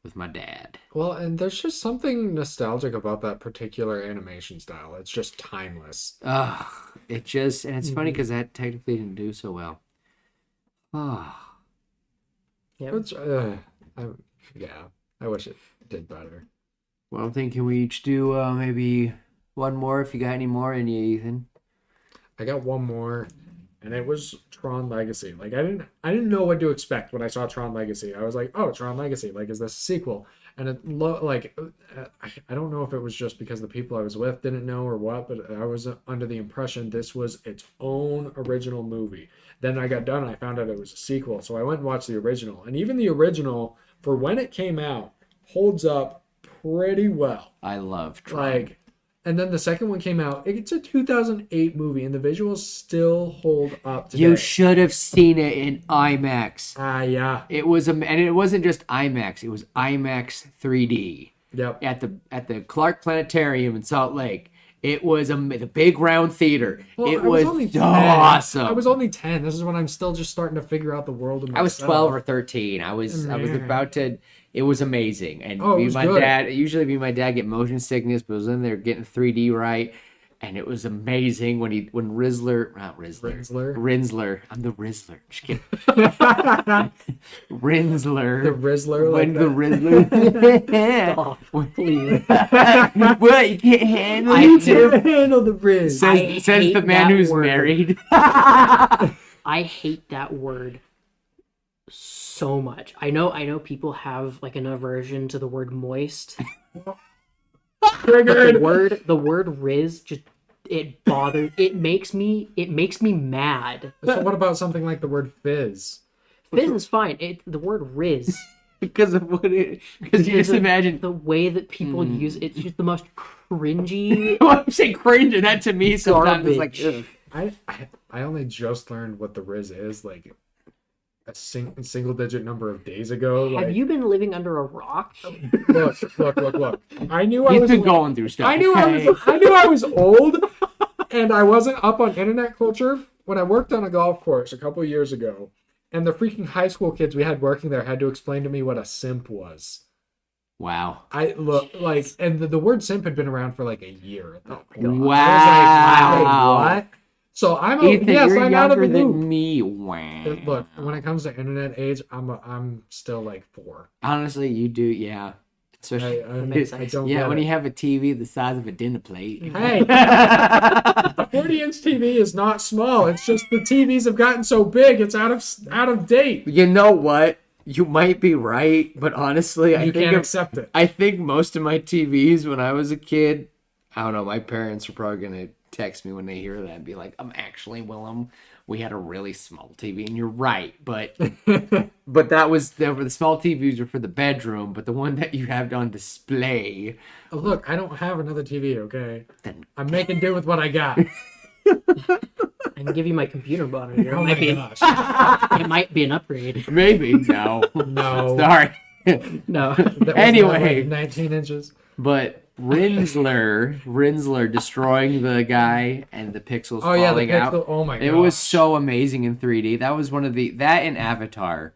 with my dad. Well, and there's just something nostalgic about that particular animation style. It's just timeless. And it's funny Mm-hmm. because that technically didn't do so well. Yep. It's, yeah, I wish it did better. Well, I think can we each do maybe one more if you got any more in you, Ethan? I got one more, and it was Tron Legacy. Like, I didn't know what to expect when I saw Tron Legacy. I was like, oh, Tron Legacy. Like, is this a sequel? And I don't know if it was just because the people I was with didn't know or what, but I was under the impression this was its own original movie. Then I got done and I found out it was a sequel. So I went and watched the original. And even the original, for when it came out, holds up pretty well. I love Tron. Like, and then the second one came out. It's a 2008 movie, and the visuals still hold up today. You should have seen it in IMAX. Yeah. It was and it wasn't just IMAX. It was IMAX 3D Yep. at the Clark Planetarium in Salt Lake. It was the big round theater. Well, it I was was only so 10. awesome. I was only 10. This is when I'm still just starting to figure out the world of myself. I was 12 or 13. I was about to. It was amazing, and Oh, it me was and my good. dad. Usually, me and my dad get motion sickness, but it was in there getting 3D right, and it was amazing when Rinsler. Rinsler. I'm the Rizzler. Just kidding. Rinsler. The Rizzler. When Like the that. Rizzler. Oh, please. What? You can't handle I it? can't handle the Riz. Says hate the man that who's word. married. I hate that word so much. I know people have like an aversion to the word moist. Triggered. The word riz just it bothers it makes me mad. So what about something like the word fizz? Fizz is fine. The word riz. Because of what it. Because you just the- imagine. the way that people use it's just the most cringy When you say cringe, and that to me sometimes is like. Garbage. Ugh. I only just learned what the Riz is, like a single digit number of days ago. Have Like, you been living under a rock? look. I knew I He's was been going through stuff. I knew okay? I knew I was old, and I wasn't up on internet culture when I worked on a golf course a couple years ago. And the freaking high school kids we had working there had to explain to me what a simp was. Wow. I look like, and the word simp had been around for like a year at that point. Wow. I was like, wait, what? So Ethan, yes, you're I'm out of younger the loop. than me. Wow. Look, when it comes to internet age, I'm still like 4. Honestly, you do, yeah. Especially, I don't yeah, get when it. you have a TV the size of a dinner plate. Hey, a 40-inch TV is not small. It's just the TVs have gotten so big, it's out of date. You know what? You might be right, but honestly, You can't accept it. I think most of my TVs when I was a kid, I don't know. My parents are probably gonna text me when they hear that and be like, actually, Willem, we had a really small TV, and you're right, but that was the small TVs were for the bedroom, but the one that you have on display. Oh, look, I don't have another TV. Okay, Then I'm making do with what I got. I can give you my computer monitor. Oh my gosh. It might be an upgrade. maybe no, No. sorry. No. That was Anyway. like 19 inches. But Rinsler destroying the guy and the pixels Oh yeah, the falling out. pixel. Oh my god. It was so amazing in 3D. That was one of that and Avatar,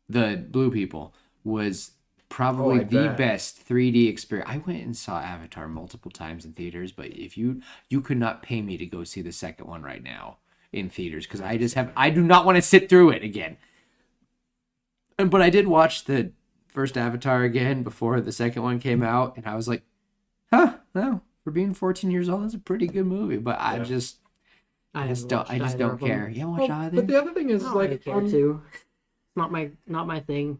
the Blue People, was probably I the bet. best 3D experience. I went and saw Avatar multiple times in theaters, but if you could not pay me to go see the second one right now in theaters because I do not want to sit through it again. But I did watch the first Avatar again before the second one came out, and I was like, huh, no, for being 14 years old, it's a pretty good movie. But I Yeah. just haven't don't watched I just either don't of them. care. You haven't Well, watched either? but the other thing is I don't really like care to. Not my thing.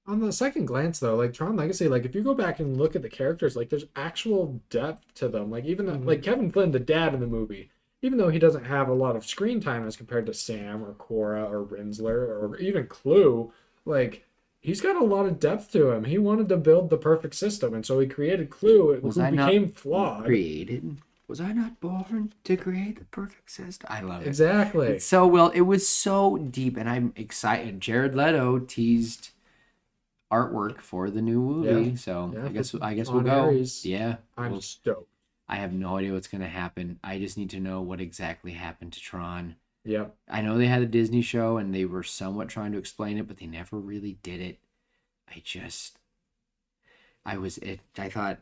on the second glance though, like Tron Legacy, like if you go back and look at the characters, like there's actual depth to them. Like even Mhm. like Kevin Flynn, the dad in the movie, even though he doesn't have a lot of screen time as compared to Sam or Cora or Rinsler or even Clue, like he's got a lot of depth to him. He wanted to build the perfect system, and so he created Clue, Was who I not became flawed. Created? Was I not born to create the perfect system? I love it. Exactly. It's so well. It was so deep, and I'm excited. Jared Leto teased artwork for the new movie, Yeah. so Yeah, I guess for we'll go. Aries. Yeah, I'm we'll- stoked. I have no idea what's gonna happen. I just need to know what exactly happened to Tron. Yep. I know they had a Disney show and they were somewhat trying to explain it, but they never really did it. I thought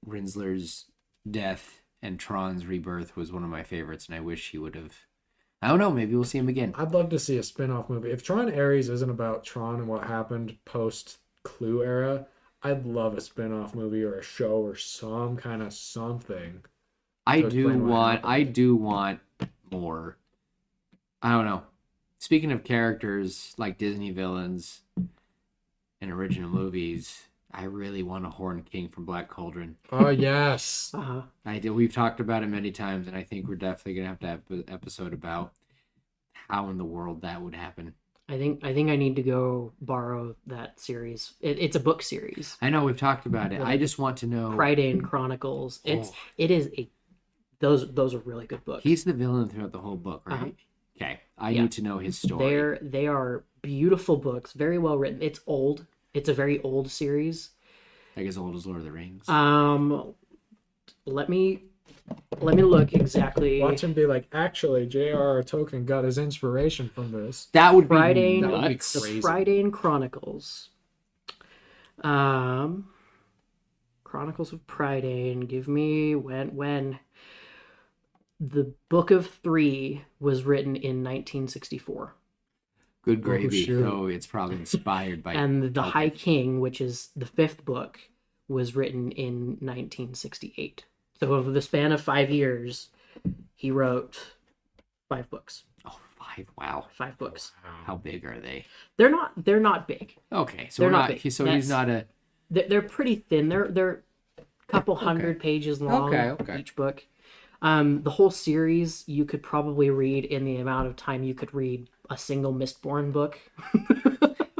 Rinsler's death and Tron's rebirth was one of my favorites, and I wish he would have. I don't know. Maybe we'll see him again. I'd love to see a spin-off movie. If Tron Ares isn't about Tron and what happened post Clue era, I'd love a spin-off movie or a show or some kind of something. I to do explain what want. happened. I do want more. I don't know. Speaking of characters like Disney villains in original movies, I really want a Horn King from Black Cauldron. Oh yes. Uh-huh. We've talked about it many times, and I think we're definitely gonna have to have an episode about how in the world that would happen. I think I need to go borrow that series. It's a book series. I know we've talked about it. Yeah. I just want to know. Prydain Chronicles. It is a those are really good books. He's the villain throughout the whole book, right? Uh-huh. Okay, I Yeah. need to know his story. They are beautiful books, very well written. It's old. It's a very old series. Like as old as Lord of the Rings. Let me look exactly. Watch him be like, actually, J.R.R. Tolkien got his inspiration from this. That would be Prydain, nuts. the crazy. Prydain Chronicles. Chronicles of Prydain. Give me when the Book of Three was written in 1964, Good gravy. shoot. So it's probably inspired by. and the okay. High King, which is the fifth book, was written in 1968. So over the span of 5 years, he wrote 5 books. Oh, 5. Wow. 5 books. How big are they? They're not big. Okay, so They're we're not not. big. So he's not a. They're pretty thin. They're a couple hundred pages long Okay. each book. The whole series you could probably read in the amount of time you could read a single Mistborn book.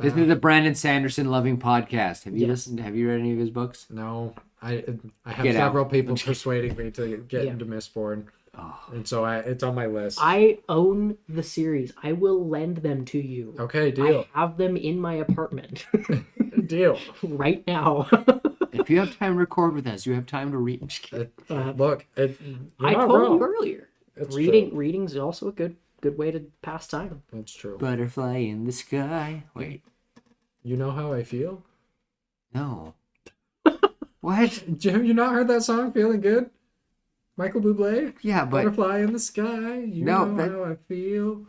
This is the Brandon Sanderson loving podcast. Have you Yes. listened? Have you read any of his books? No, I have Get out. several people persuading me to get Yeah. into Mistborn, Oh, and so it's on my list. I own the series. I will lend them to you. Okay, deal, I have them in my apartment deal. right now. if you have time to record with us, you have time to read. I'm just kidding. Look, you're I not told wrong. you earlier. It's Reading's also a good way to pass time. true. It's true. Butterfly in the sky. Wait, You know how I feel? no. What? Have you not heard that song, Feeling Good? Michael Bublé? Yeah, but Butterfly in the sky. You No, know that- how I feel.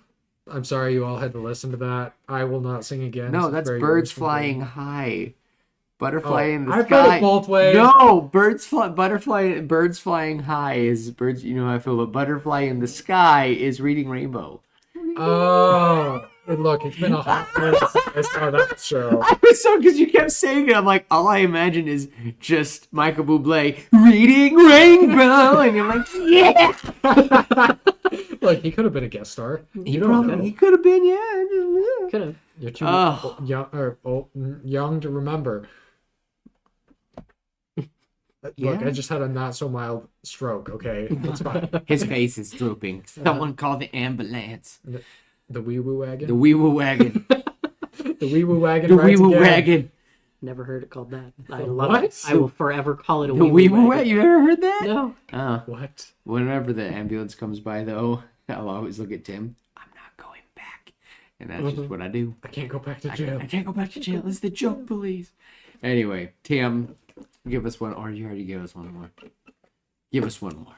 I'm sorry you all had to listen to that. I will not sing again. no, It's that's very birds irritating. flying high. Butterfly Oh, in the I've sky. heard it both ways. No, birds flying high is birds. You know how I feel, but butterfly in the sky is reading rainbow. Oh, Look, it's been a hot minute since I saw that show. I was so because you kept saying it. I'm like, all I imagine is just Michael Bublé reading Rainbow, and you're like, yeah. Look, he could have been a guest star. He You don't know. he could have been, yeah. Could have. You're too Oh. young to remember. Look, Yeah. I just had a not so mild stroke. Okay, it's fine. His face is drooping. Someone call the ambulance. The wee woo The wagon. wee woo wagon. The wee woo wagon. The wee rides woo again. wagon. Never heard it called that. I The love what? it. I will forever call it a The wee wee woo woo wagon. wagon. You ever heard that? No. Oh. What? Whenever the ambulance comes by, though, I'll always look at Tim. I'm not going back. And that's just what I do. I can't go back to I jail. can't go back to jail. It's the joke police. Anyway, Tim, give us one. Or you already gave us one more. Give us one more.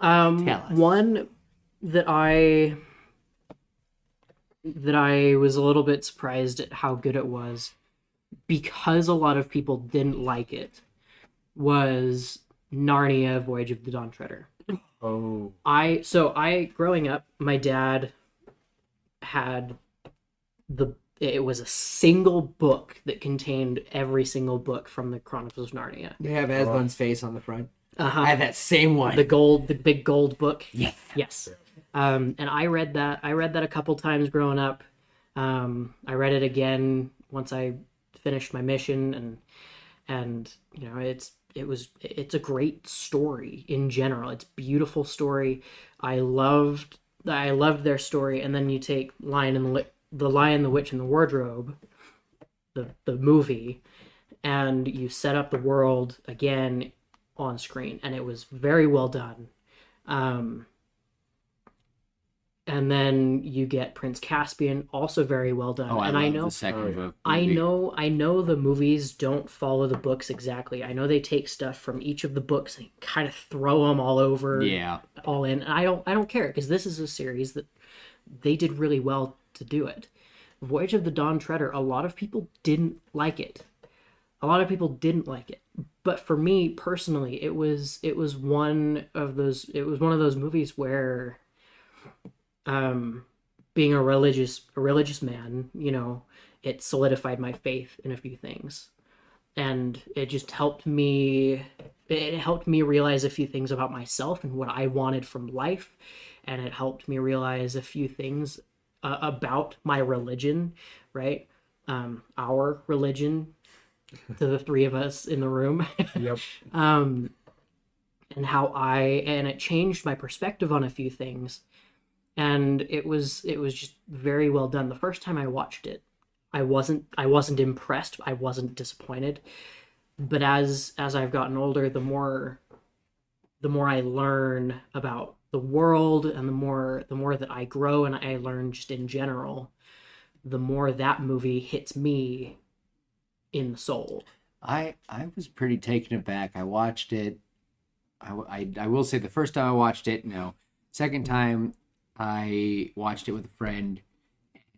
Tell us. One that I was a little bit surprised at how good it was, because a lot of people didn't like it, was Narnia: Voyage of the Dawn Treader. Oh, I growing up, my dad had it was a single book that contained every single book from the Chronicles of Narnia. They have Aslan's face on the front. Uh-huh. I have that same one. The big gold book. Yes. Yes. And I read that. I read that a couple times growing up. I read it again once I finished my mission, and you know, it's a great story in general. It's a beautiful story. I loved their story. And then you take The Lion, the Witch, and the Wardrobe, the movie, and you set up the world again on screen, and it was very well done. And then you get Prince Caspian, also very well done. Oh, and I I love know the second book. I movie. know the movies don't follow the books exactly. I know they take stuff from each of the books and kind of throw them all over, Yeah. all in. And I don't care, because this is a series that they did really well to do it. Voyage of the Dawn Treader, a lot of people didn't like it. But for me personally, it was one of those movies where being a religious man, you know, it solidified my faith in a few things, and it just helped me realize a few things about myself and what I wanted from life, and it helped me realize a few things about my religion, right? Our religion, to the three of us in the room. yep. And it changed my perspective on a few things, and it was just very well done. The first time I watched it, I wasn't impressed, I wasn't disappointed, but as I've gotten older, the more I learn about the world, and the more that I grow and I learn just in general, the more that movie hits me in the soul. I was pretty taken aback. I watched it. I will say the first time I watched it, no. Second time I watched it with a friend,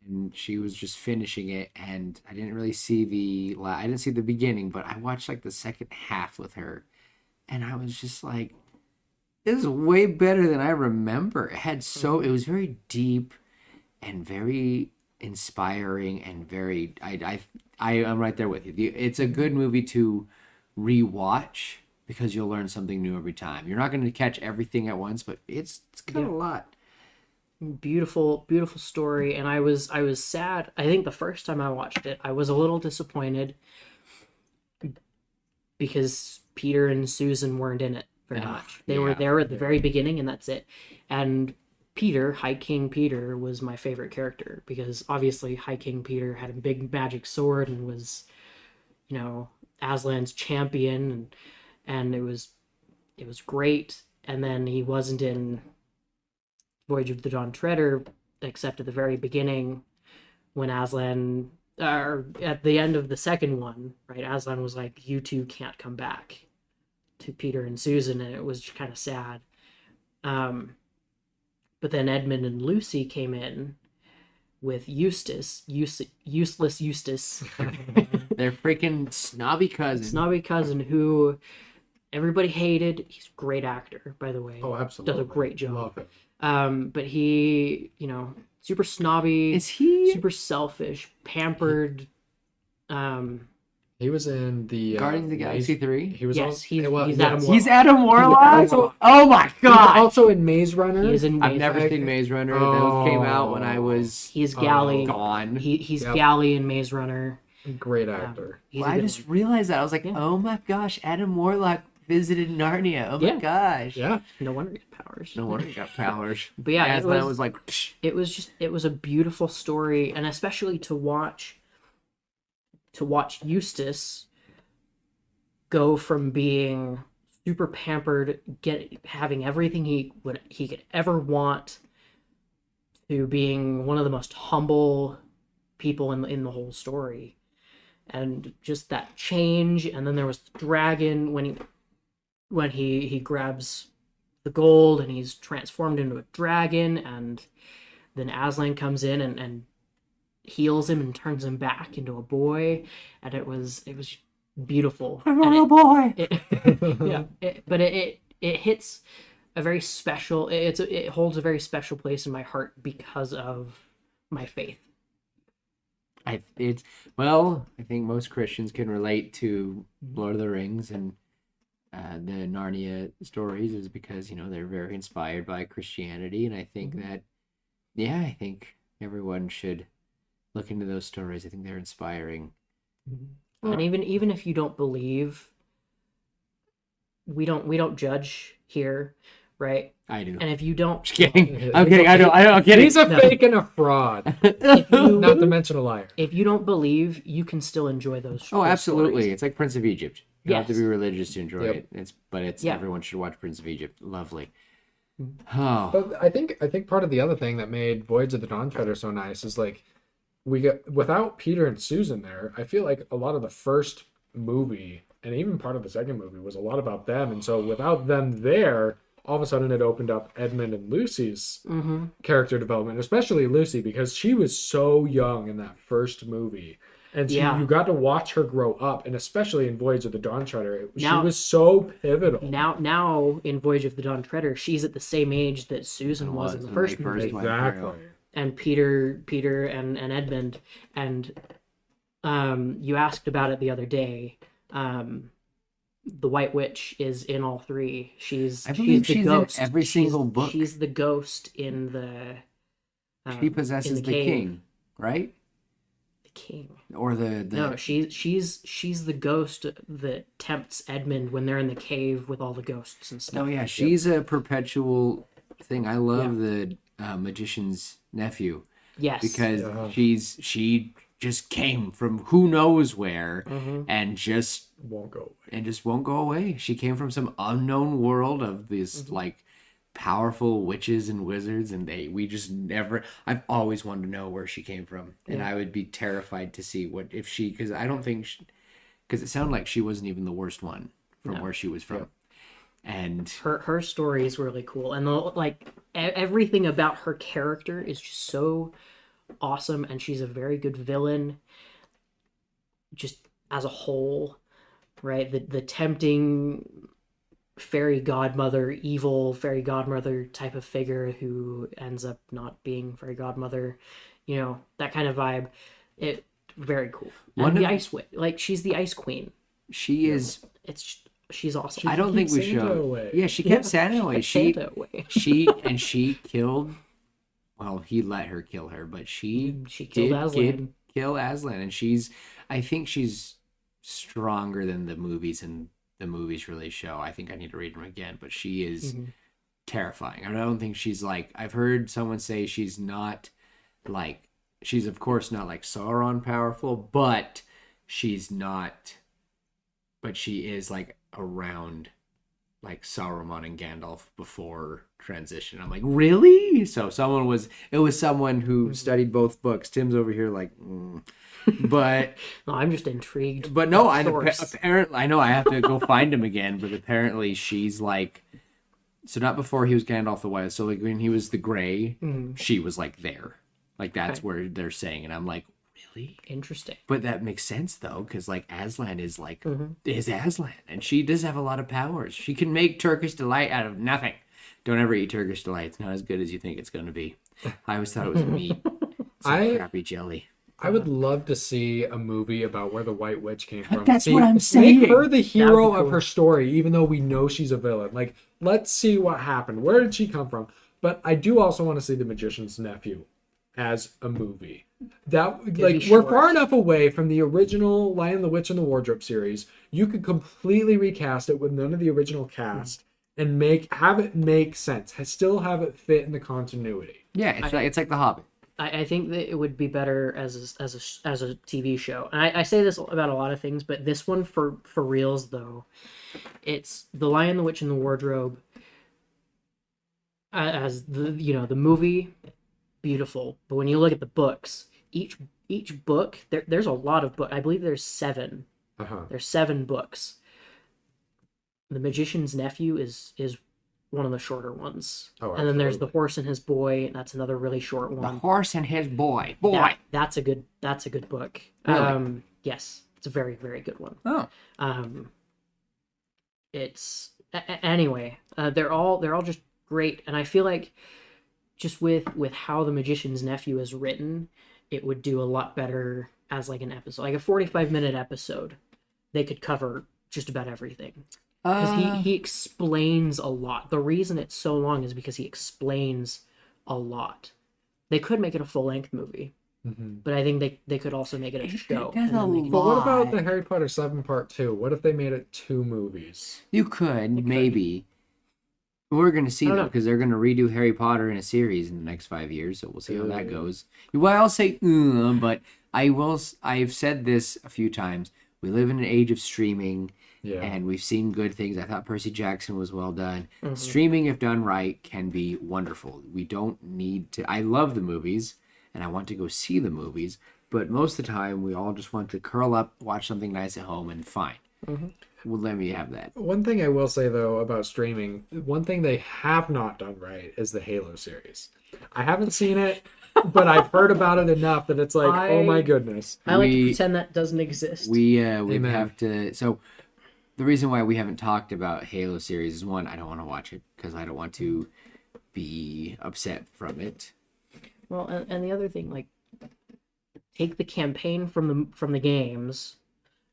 and she was just finishing it, and I didn't really see I didn't see the beginning, but I watched like the second half with her, and I was just like, this is way better than I remember. It was very deep and very inspiring, and very I'm right there with you. It's a good movie to rewatch, because you'll learn something new every time. You're not going to catch everything at once, but it's got a lot. Beautiful story. And I was sad. I think the first time I watched it, I was a little disappointed because Peter and Susan weren't in it very much. They were there at the very beginning, and that's it. And Peter, High King Peter, was my favorite character, because obviously High King Peter had a big magic sword and was, you know, Aslan's champion, and it was great. And then he wasn't in Voyage of the Dawn Treader except at the very beginning, when Aslan, or at the end of the second one, right? Aslan was like, "You two can't come back," to Peter and Susan, and it was kind of sad. But then Edmund and Lucy came in with useless Eustace, Their freaking snobby cousin. snobby cousin, who everybody hated. He's a great actor, by the way. Oh, absolutely. Does a great job. Love it. But he, super snobby, Is he super selfish, pampered. Um, He was in the Guardians of the Galaxy 3? He was Yes, also, he's well, Adam Adam Warlock. He's Adam Warlock? also- Oh my He's god! also in Maze Runner. he is in. I've Maze never Runner. seen Maze Runner. Those came out when I was He's Gally. gone. He's Yep. Gally in Maze Runner. Great actor. He's Well, a I good just one. realized that. I was like, Yeah. oh my gosh, Adam Warlock visited Narnia. Oh my Yeah. gosh. Yeah. No wonder he got powers. No wonder he got powers. But yeah, As it I was was like, psh, it was a beautiful story, and especially to watch Eustace go from being super pampered, having everything he could ever want, to being one of the most humble people in the whole story. And just that change, and then there was the dragon when he grabs the gold and he's transformed into a dragon, and then Aslan comes in and heals him and turns him back into a boy, and it was beautiful. I'm And a boy. but it hits a very special. It holds a very special place in my heart because of my faith. I think most Christians can relate to Lord of the Rings and the Narnia stories, is because they're very inspired by Christianity, and I think that I think everyone should look into those stories. I think they're inspiring. And even if you don't believe, we don't judge here, right? I do. And if you don't, Just kidding. I'm kidding. I'm kidding. He's a No. fake and a fraud. Not to mention a liar. if you don't believe, you can still enjoy those. Oh, those absolutely. stories. It's like Prince of Egypt. You don't have to Yes. be religious to enjoy Yep. it. It's Yeah. everyone should watch Prince of Egypt. Lovely. Mm-hmm. Oh, But I think part of the other thing that made Voyage of the Dawn Treader so nice is like without Peter and Susan there, I feel like a lot of the first movie and even part of the second movie was a lot about them, and so without them there, all of a sudden it opened up Edmund and Lucy's character development, especially Lucy, because she was so young in that first movie. And you got to watch her grow up, and especially in Voyage of the Dawn Treader, she was so pivotal. Now in Voyage of the Dawn Treader, she's at the same age that Susan was in the first they movie, went Exactly. through. and Peter and Edmund. And you asked about it the other day. The White Witch is in all three. I believe the she's in ghost. every single book. She's the ghost in the. She possesses in the cave. king, right? The king. Or the No, she's the ghost that tempts Edmund when they're in the cave with all the ghosts and stuff. Oh yeah, she's a perpetual thing. I love the magician's nephew Yes. because Yeah. she just came from who knows where and just Won't go away. won't go away. She came from some unknown world of these like powerful witches and wizards, and we just never. I've always wanted to know where she came from, and I would be terrified to see what if she, because I don't think, because it sounded like she wasn't even the worst one from where she was from, and her story is really cool, and everything about her character is just so awesome, and she's a very good villain just as a whole, right? The tempting evil fairy godmother type of figure who ends up not being fairy godmother, that kind of vibe. It very cool. And the ice witch, she's the ice queen. she is. She's awesome. I don't think we Santa showed. away. Yeah, she kept Santa away. Santa away. She killed. Well, he let her kill her, but she killed Aslan. kill Aslan, and I think she's stronger than the movies and the movies really show. I think I need to read them again, but she is terrifying. I don't think she's like. I've heard someone say she's not like. She's of course not like Sauron powerful, but she's not. But she is like around like Saruman and Gandalf before transition. I'm like, really? So it was someone who studied both books. Tim's over here like, but No, I'm just intrigued. but no, Source. apparently I know I have to go find him again. But apparently she's like, so not before he was Gandalf the White. So like when he was the Gray, she was like there, like that's where they're saying, and I'm like, really? Interesting. But that makes sense though, because like Aslan is is Aslan, and she does have a lot of powers. She can make Turkish delight out of nothing. Don't ever eat Turkish delight. It's not as good as you think it's going to be. I always thought it was meat. It's like crappy jelly. I would love to see a movie about where the White Witch came from. That's what I'm saying. Make her the hero cool. of her story, even though we know she's a villain. Like, let's see what happened. Where did she come from? But I do also want to see The Magician's Nephew as a movie. That like be we're short. far enough away from the original Lion, the Witch, and the Wardrobe series. You could completely recast it with none of the original cast and have it make sense. Still have it fit in the continuity. Yeah, it's like The Hobbit. I think that it would be better as a TV show. And I say this about a lot of things, but this one for reals though, it's The Lion, the Witch, and the Wardrobe. As the movie, beautiful. But when you look at the books, each book there's a lot of books. I believe there's 7. There's 7 books. The Magician's Nephew is one of the shorter ones. Oh, and then there's The absolutely. Horse and His Boy, and that's another really short The one. Horse and His Boy. That's a good book. Really? Yes, it's a very, very good one. Oh. It's anyway, they're all just great, and I feel like just with how The Magician's Nephew is written, it would do a lot better as like an episode, like a 45-minute episode. They could cover just about everything. Because he explains a lot. The reason it's so long is because he explains a lot. They could make it a full-length movie, but I think they could also make it a show. There's and then a make it- But what about the Harry Potter 7 Part 2? What if they made it 2 movies? You could, maybe. We're going to see, I don't though, know. because they're going to redo Harry Potter in a series in the next 5 years, so we'll see how that goes. Well, I'll say, but I've said this a few times. We live in an age of streaming, Yeah. and we've seen good things. I thought Percy Jackson was well done. Streaming, if done right, can be wonderful. We don't need to... I love the movies, and I want to go see the movies, but most of the time, we all just want to curl up, watch something nice at home, and fine. Well, let me have that. One thing I will say though about streaming, one thing they have not done right is the Halo series. I haven't seen it, but I've heard about it enough that it's like, oh my goodness. I like to We- pretend that doesn't exist. We Amen. have to. So the reason why we haven't talked about Halo series is, one, I don't want to watch it because I don't want to be upset from it. Well, and the other thing, like, take the campaign from the games,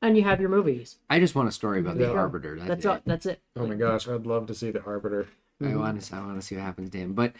and you have your movies. I just want a story about the Yeah. Arbiter. That's all. That's it. Oh my gosh, I'd love to see the Arbiter. I want to see what happens to him, but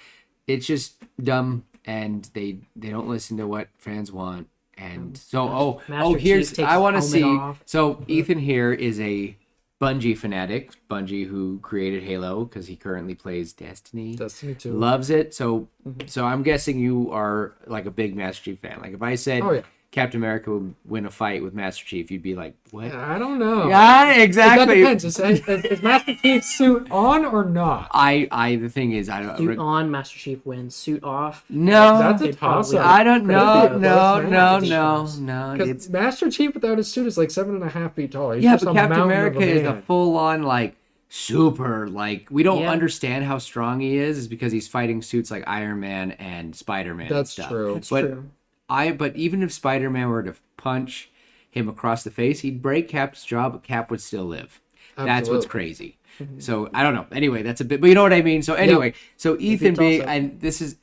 it's just dumb, and they don't listen to what fans want, and so Master here's Chief takes I want to his see. helmet off. So Ethan here is a Bungie fanatic. Bungie, who created Halo, because he currently plays Destiny. Destiny 2. Loves it. So I'm guessing you are like a big Master Chief fan. Like if I said Oh, yeah. Captain America would win a fight with Master Chief, you'd be like, what? I don't know. Yeah, That exactly. depends. Is Master Chief's suit on or not? The thing is, I don't. Suit on, Master Chief wins. Suit off. No, That's a They'd probably- toss-up. I don't Could know. be a close match. No. Because It's Master Chief without his suit is like 7.5 feet tall. He's yeah, just but a Captain mountain of America is a man. full-on like super like we don't Yeah. understand how strong he is because he's fighting suits like Iron Man and Spider-Man. and That's stuff. true. It's But true. But even if Spider-Man were to punch him across the face, he'd break Cap's jaw, but Cap would still live. That's what's Absolutely. crazy. So I don't know. Anyway, that's a bit, but you know what I mean. So anyway, so Ethan it's being, also- and this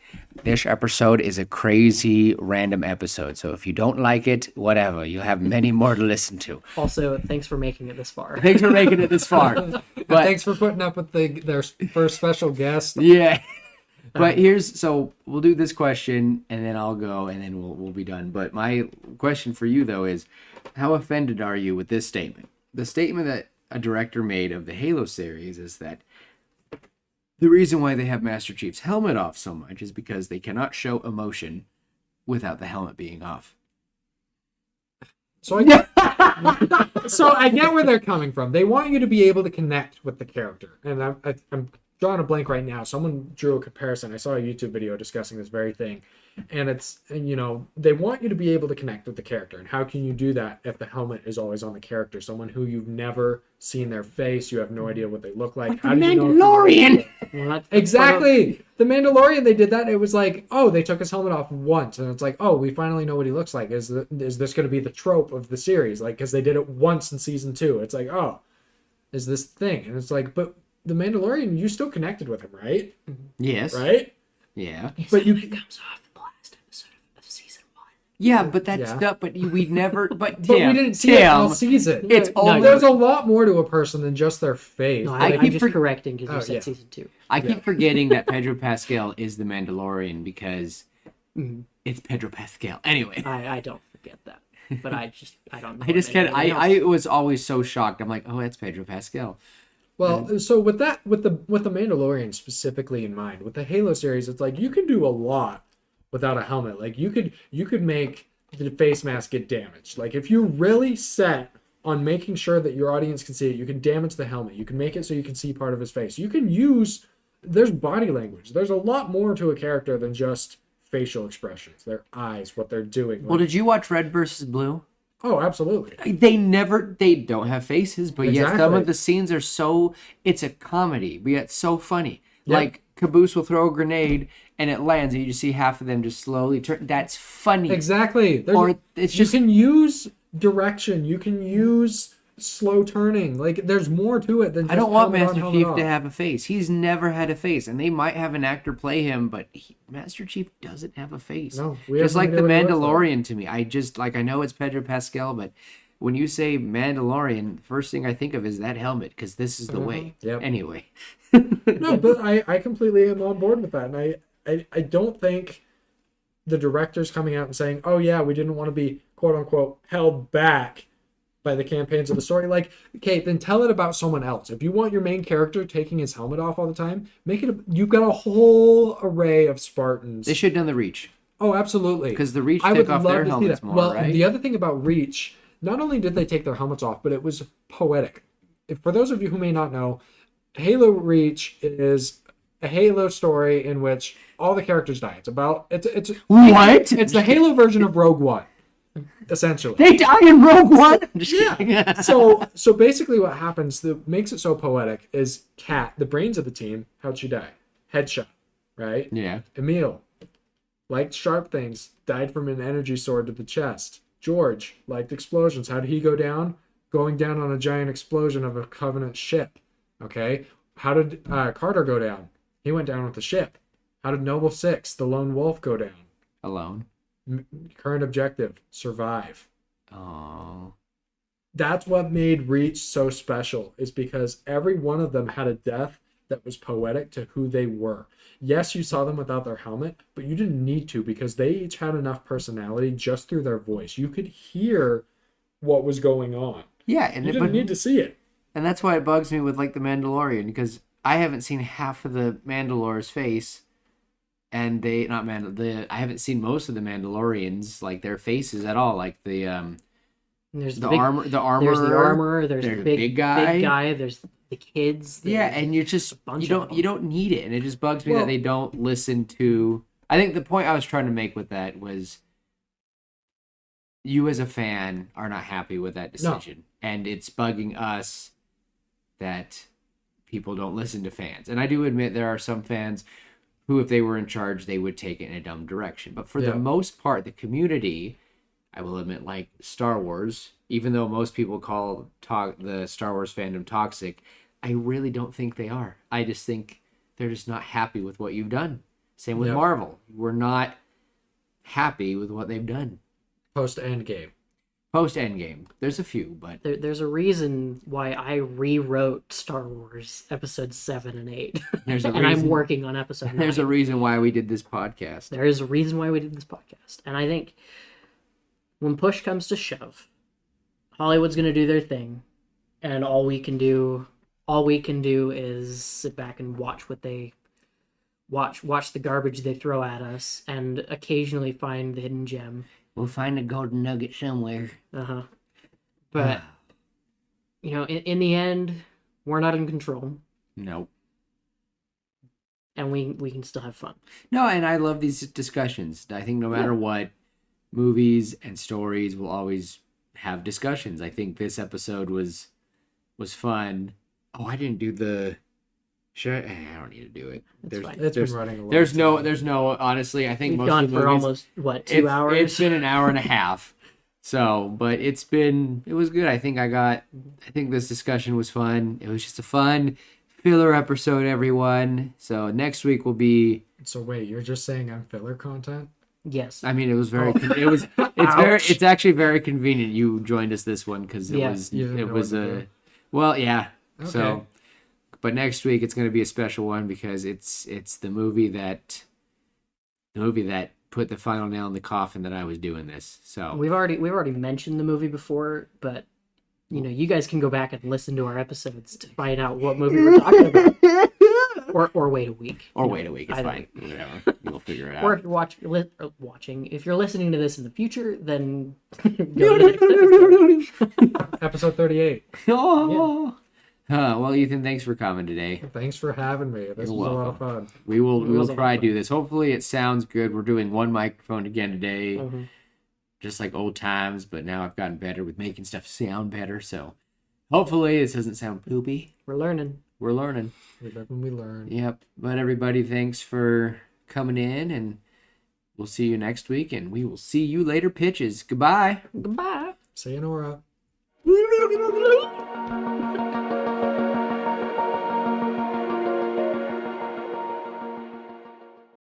episode is a crazy random episode. So if you don't like it, whatever, you'll have many more to listen to. Also, thanks for making it this far. Thanks for making it this far. But Thanks for putting up with their first special guest. yeah. But so we'll do this question and then I'll go and then we'll be done. But my question for you though is, how offended are you with this statement? The statement that a director made of the Halo series is that the reason why they have Master Chief's helmet off so much is because they cannot show emotion without the helmet being off. So I get where they're coming from. They want you to be able to connect with the character. And I'm drawing a blank right now. Someone drew a comparison. I saw a YouTube video discussing this very thing. And they want you to be able to connect with the character. And how can you do that if the helmet is always on the character? Someone who you've never seen their face, you have no idea what they look like. How do you know if- Mandalorian! Well, that's Exactly. The Mandalorian, they did that. It was like, oh, they took his helmet off once, and it's like, oh, we finally know what he looks like. Is this going to be the trope of the series? Like, because they did it once in season 2. It's like, oh, is this the thing? And it's like, but the Mandalorian, you still connected with him, right? Yes. Right? Yeah. But you comes off in the last episode of season 1. Yeah, but that's Yeah. not. But we never. But but we Tim, didn't see it all Tim, season. it's No, only. There's a lot more to a person than just their face. No, I I'm keep just correcting because you Oh, said yeah. season 2. I keep forgetting that Pedro Pascal is the Mandalorian because it's Pedro Pascal. Anyway, I don't forget that, but I don't. Know I just can't. anything I else. was always so shocked. I'm like, oh, that's Pedro Pascal. Well, so with the Mandalorian specifically in mind, with the Halo series, it's like you can do a lot without a helmet. Like you could make the face mask get damaged. Like if you're really set on making sure that your audience can see it, you can damage the helmet. You can make it so you can see part of his face. You can use there's body language. There's a lot more to a character than just facial expressions, their eyes, what they're doing. Well, Like, did you watch Red versus Blue? oh, absolutely. They don't have faces, but yet some Exactly. of the scenes are so, it's a comedy, but yet so funny. Yep. Like Caboose will throw a grenade and it lands and you just see half of them just slowly turn. That's funny. Exactly. Or it's just, you can use direction. You can use slow turning. Like there's more to it than just I don't want helmet on, Master helmet Chief off. to have a face. He's never had a face, and they might have an actor play him, but Master Chief doesn't have a face. No, we have Just no like idea the what he looks like. Mandalorian to me. I know it's Pedro Pascal, but when you say Mandalorian, the first thing I think of is that helmet because this is the way. Yep. Anyway, No, but I completely am on board with that, and I don't think the directors coming out and saying, "Oh yeah, we didn't want to be quote unquote held back by the campaigns of the story." Like, okay, then tell it about someone else. If you want your main character taking his helmet off all the time, make it. You've got a whole array of Spartans. they should have done the Reach Oh, absolutely. because the Reach I took would off love their to see helmets that. more, Well, right? the other thing about Reach, not only did they take their helmets off, but it was poetic. For those of you who may not know, Halo Reach is a Halo story in which all the characters die. It's What? It's the Halo version of Rogue One, essentially. They die in Rogue One. I'm just kidding. So basically, what happens that makes it so poetic is Kat, the brains of the team. How'd she die? Headshot, right? Yeah. Emil liked sharp things, died from an energy sword to the chest. George liked explosions. How did he go down? Going down on a giant explosion of a Covenant ship. Okay. How did Carter go down? He went down with the ship. How did Noble Six, the lone wolf, go down? Alone. Current objective: survive. Oh. That's what made Reach so special, is because every one of them had a death that was poetic to who they were. Yes, you saw them without their helmet, but you didn't need to because they each had enough personality just through their voice. You could hear what was going on. Yeah, and You it, didn't but, need to see it. and that's why it bugs me with like the Mandalorian because I haven't seen half of the Mandalor's face, and I haven't seen most of the Mandalorians like their faces at all. Like the There's the big, armor, There's the armor. There's the big guy. There's the kids. Yeah, there's- and you're just bunch you of don't them. you don't need it, and it just bugs me Well- that they don't listen to. I think the point I was trying to make with that was, you as a fan are not happy with that decision, and it's bugging us that people don't listen to fans. And I do admit there are some fans who, if they were in charge, they would take it in a dumb direction. But for Yeah. the most part, the community, I will admit, like Star Wars, even though most people call the Star Wars fandom toxic, I really don't think they are. I just think they're just not happy with what you've done. Same with Yep. Marvel. We're not happy with what they've done. Post Endgame. Post Endgame, there's a few, but There's a reason why I rewrote Star Wars episodes 7 and 8. There's a and I'm reason- working on episode 9. there's a reason why we did this podcast. There is a reason why we did this podcast. And I think when push comes to shove, Hollywood's going to do their thing, and all we can do is sit back and watch what they watch the garbage they throw at us, and occasionally find the hidden gem. We'll find a golden nugget somewhere. But in the end, we're not in control, Nope. and we can still have fun. No, and I love these discussions. I think no matter what, movies and stories will always have discussions. I think this episode was fun. Oh, I didn't do the. Sure, I don't need to do it. fine. It's been running a long There's time. no. Honestly, I think We've most gone of the for movies, almost 2 hours. It's been an hour and a half. So, but it was good. I think this discussion was fun. It was just a fun filler episode, everyone. So next week will be. So wait, you're just saying I'm filler content? Yes. I mean, it was very. Oh. It was. It's very. It's actually very convenient you joined us this one because it Yeah. was. You didn't It know was what to a. do. Well, yeah. Okay. So, but next week it's going to be a special one because it's the movie that put the final nail in the coffin that I was doing this. So We've already mentioned the movie before, but you guys can go back and listen to our episodes to find out what movie we're talking about, or wait a week, or wait a week. It's either fine. way. Whatever. You'll figure it out. Or if you're watching, if you're listening to this in the future, then go to the next episode. Episode 38. Oh. Well, Ethan, thanks for coming today. Thanks for having me. This was You're a lot of fun. We will It was a try lot to of do this. Hopefully, it sounds good. We're doing one microphone again today, Mhm. just like old times. But now I've gotten better with making stuff sound better. So hopefully, this doesn't sound poopy. We're learning. We're learning. We live and we learn. Yep. But everybody, thanks for coming in, and we'll see you next week. And we will see you later. Pitches. Goodbye. Goodbye. Sayonara.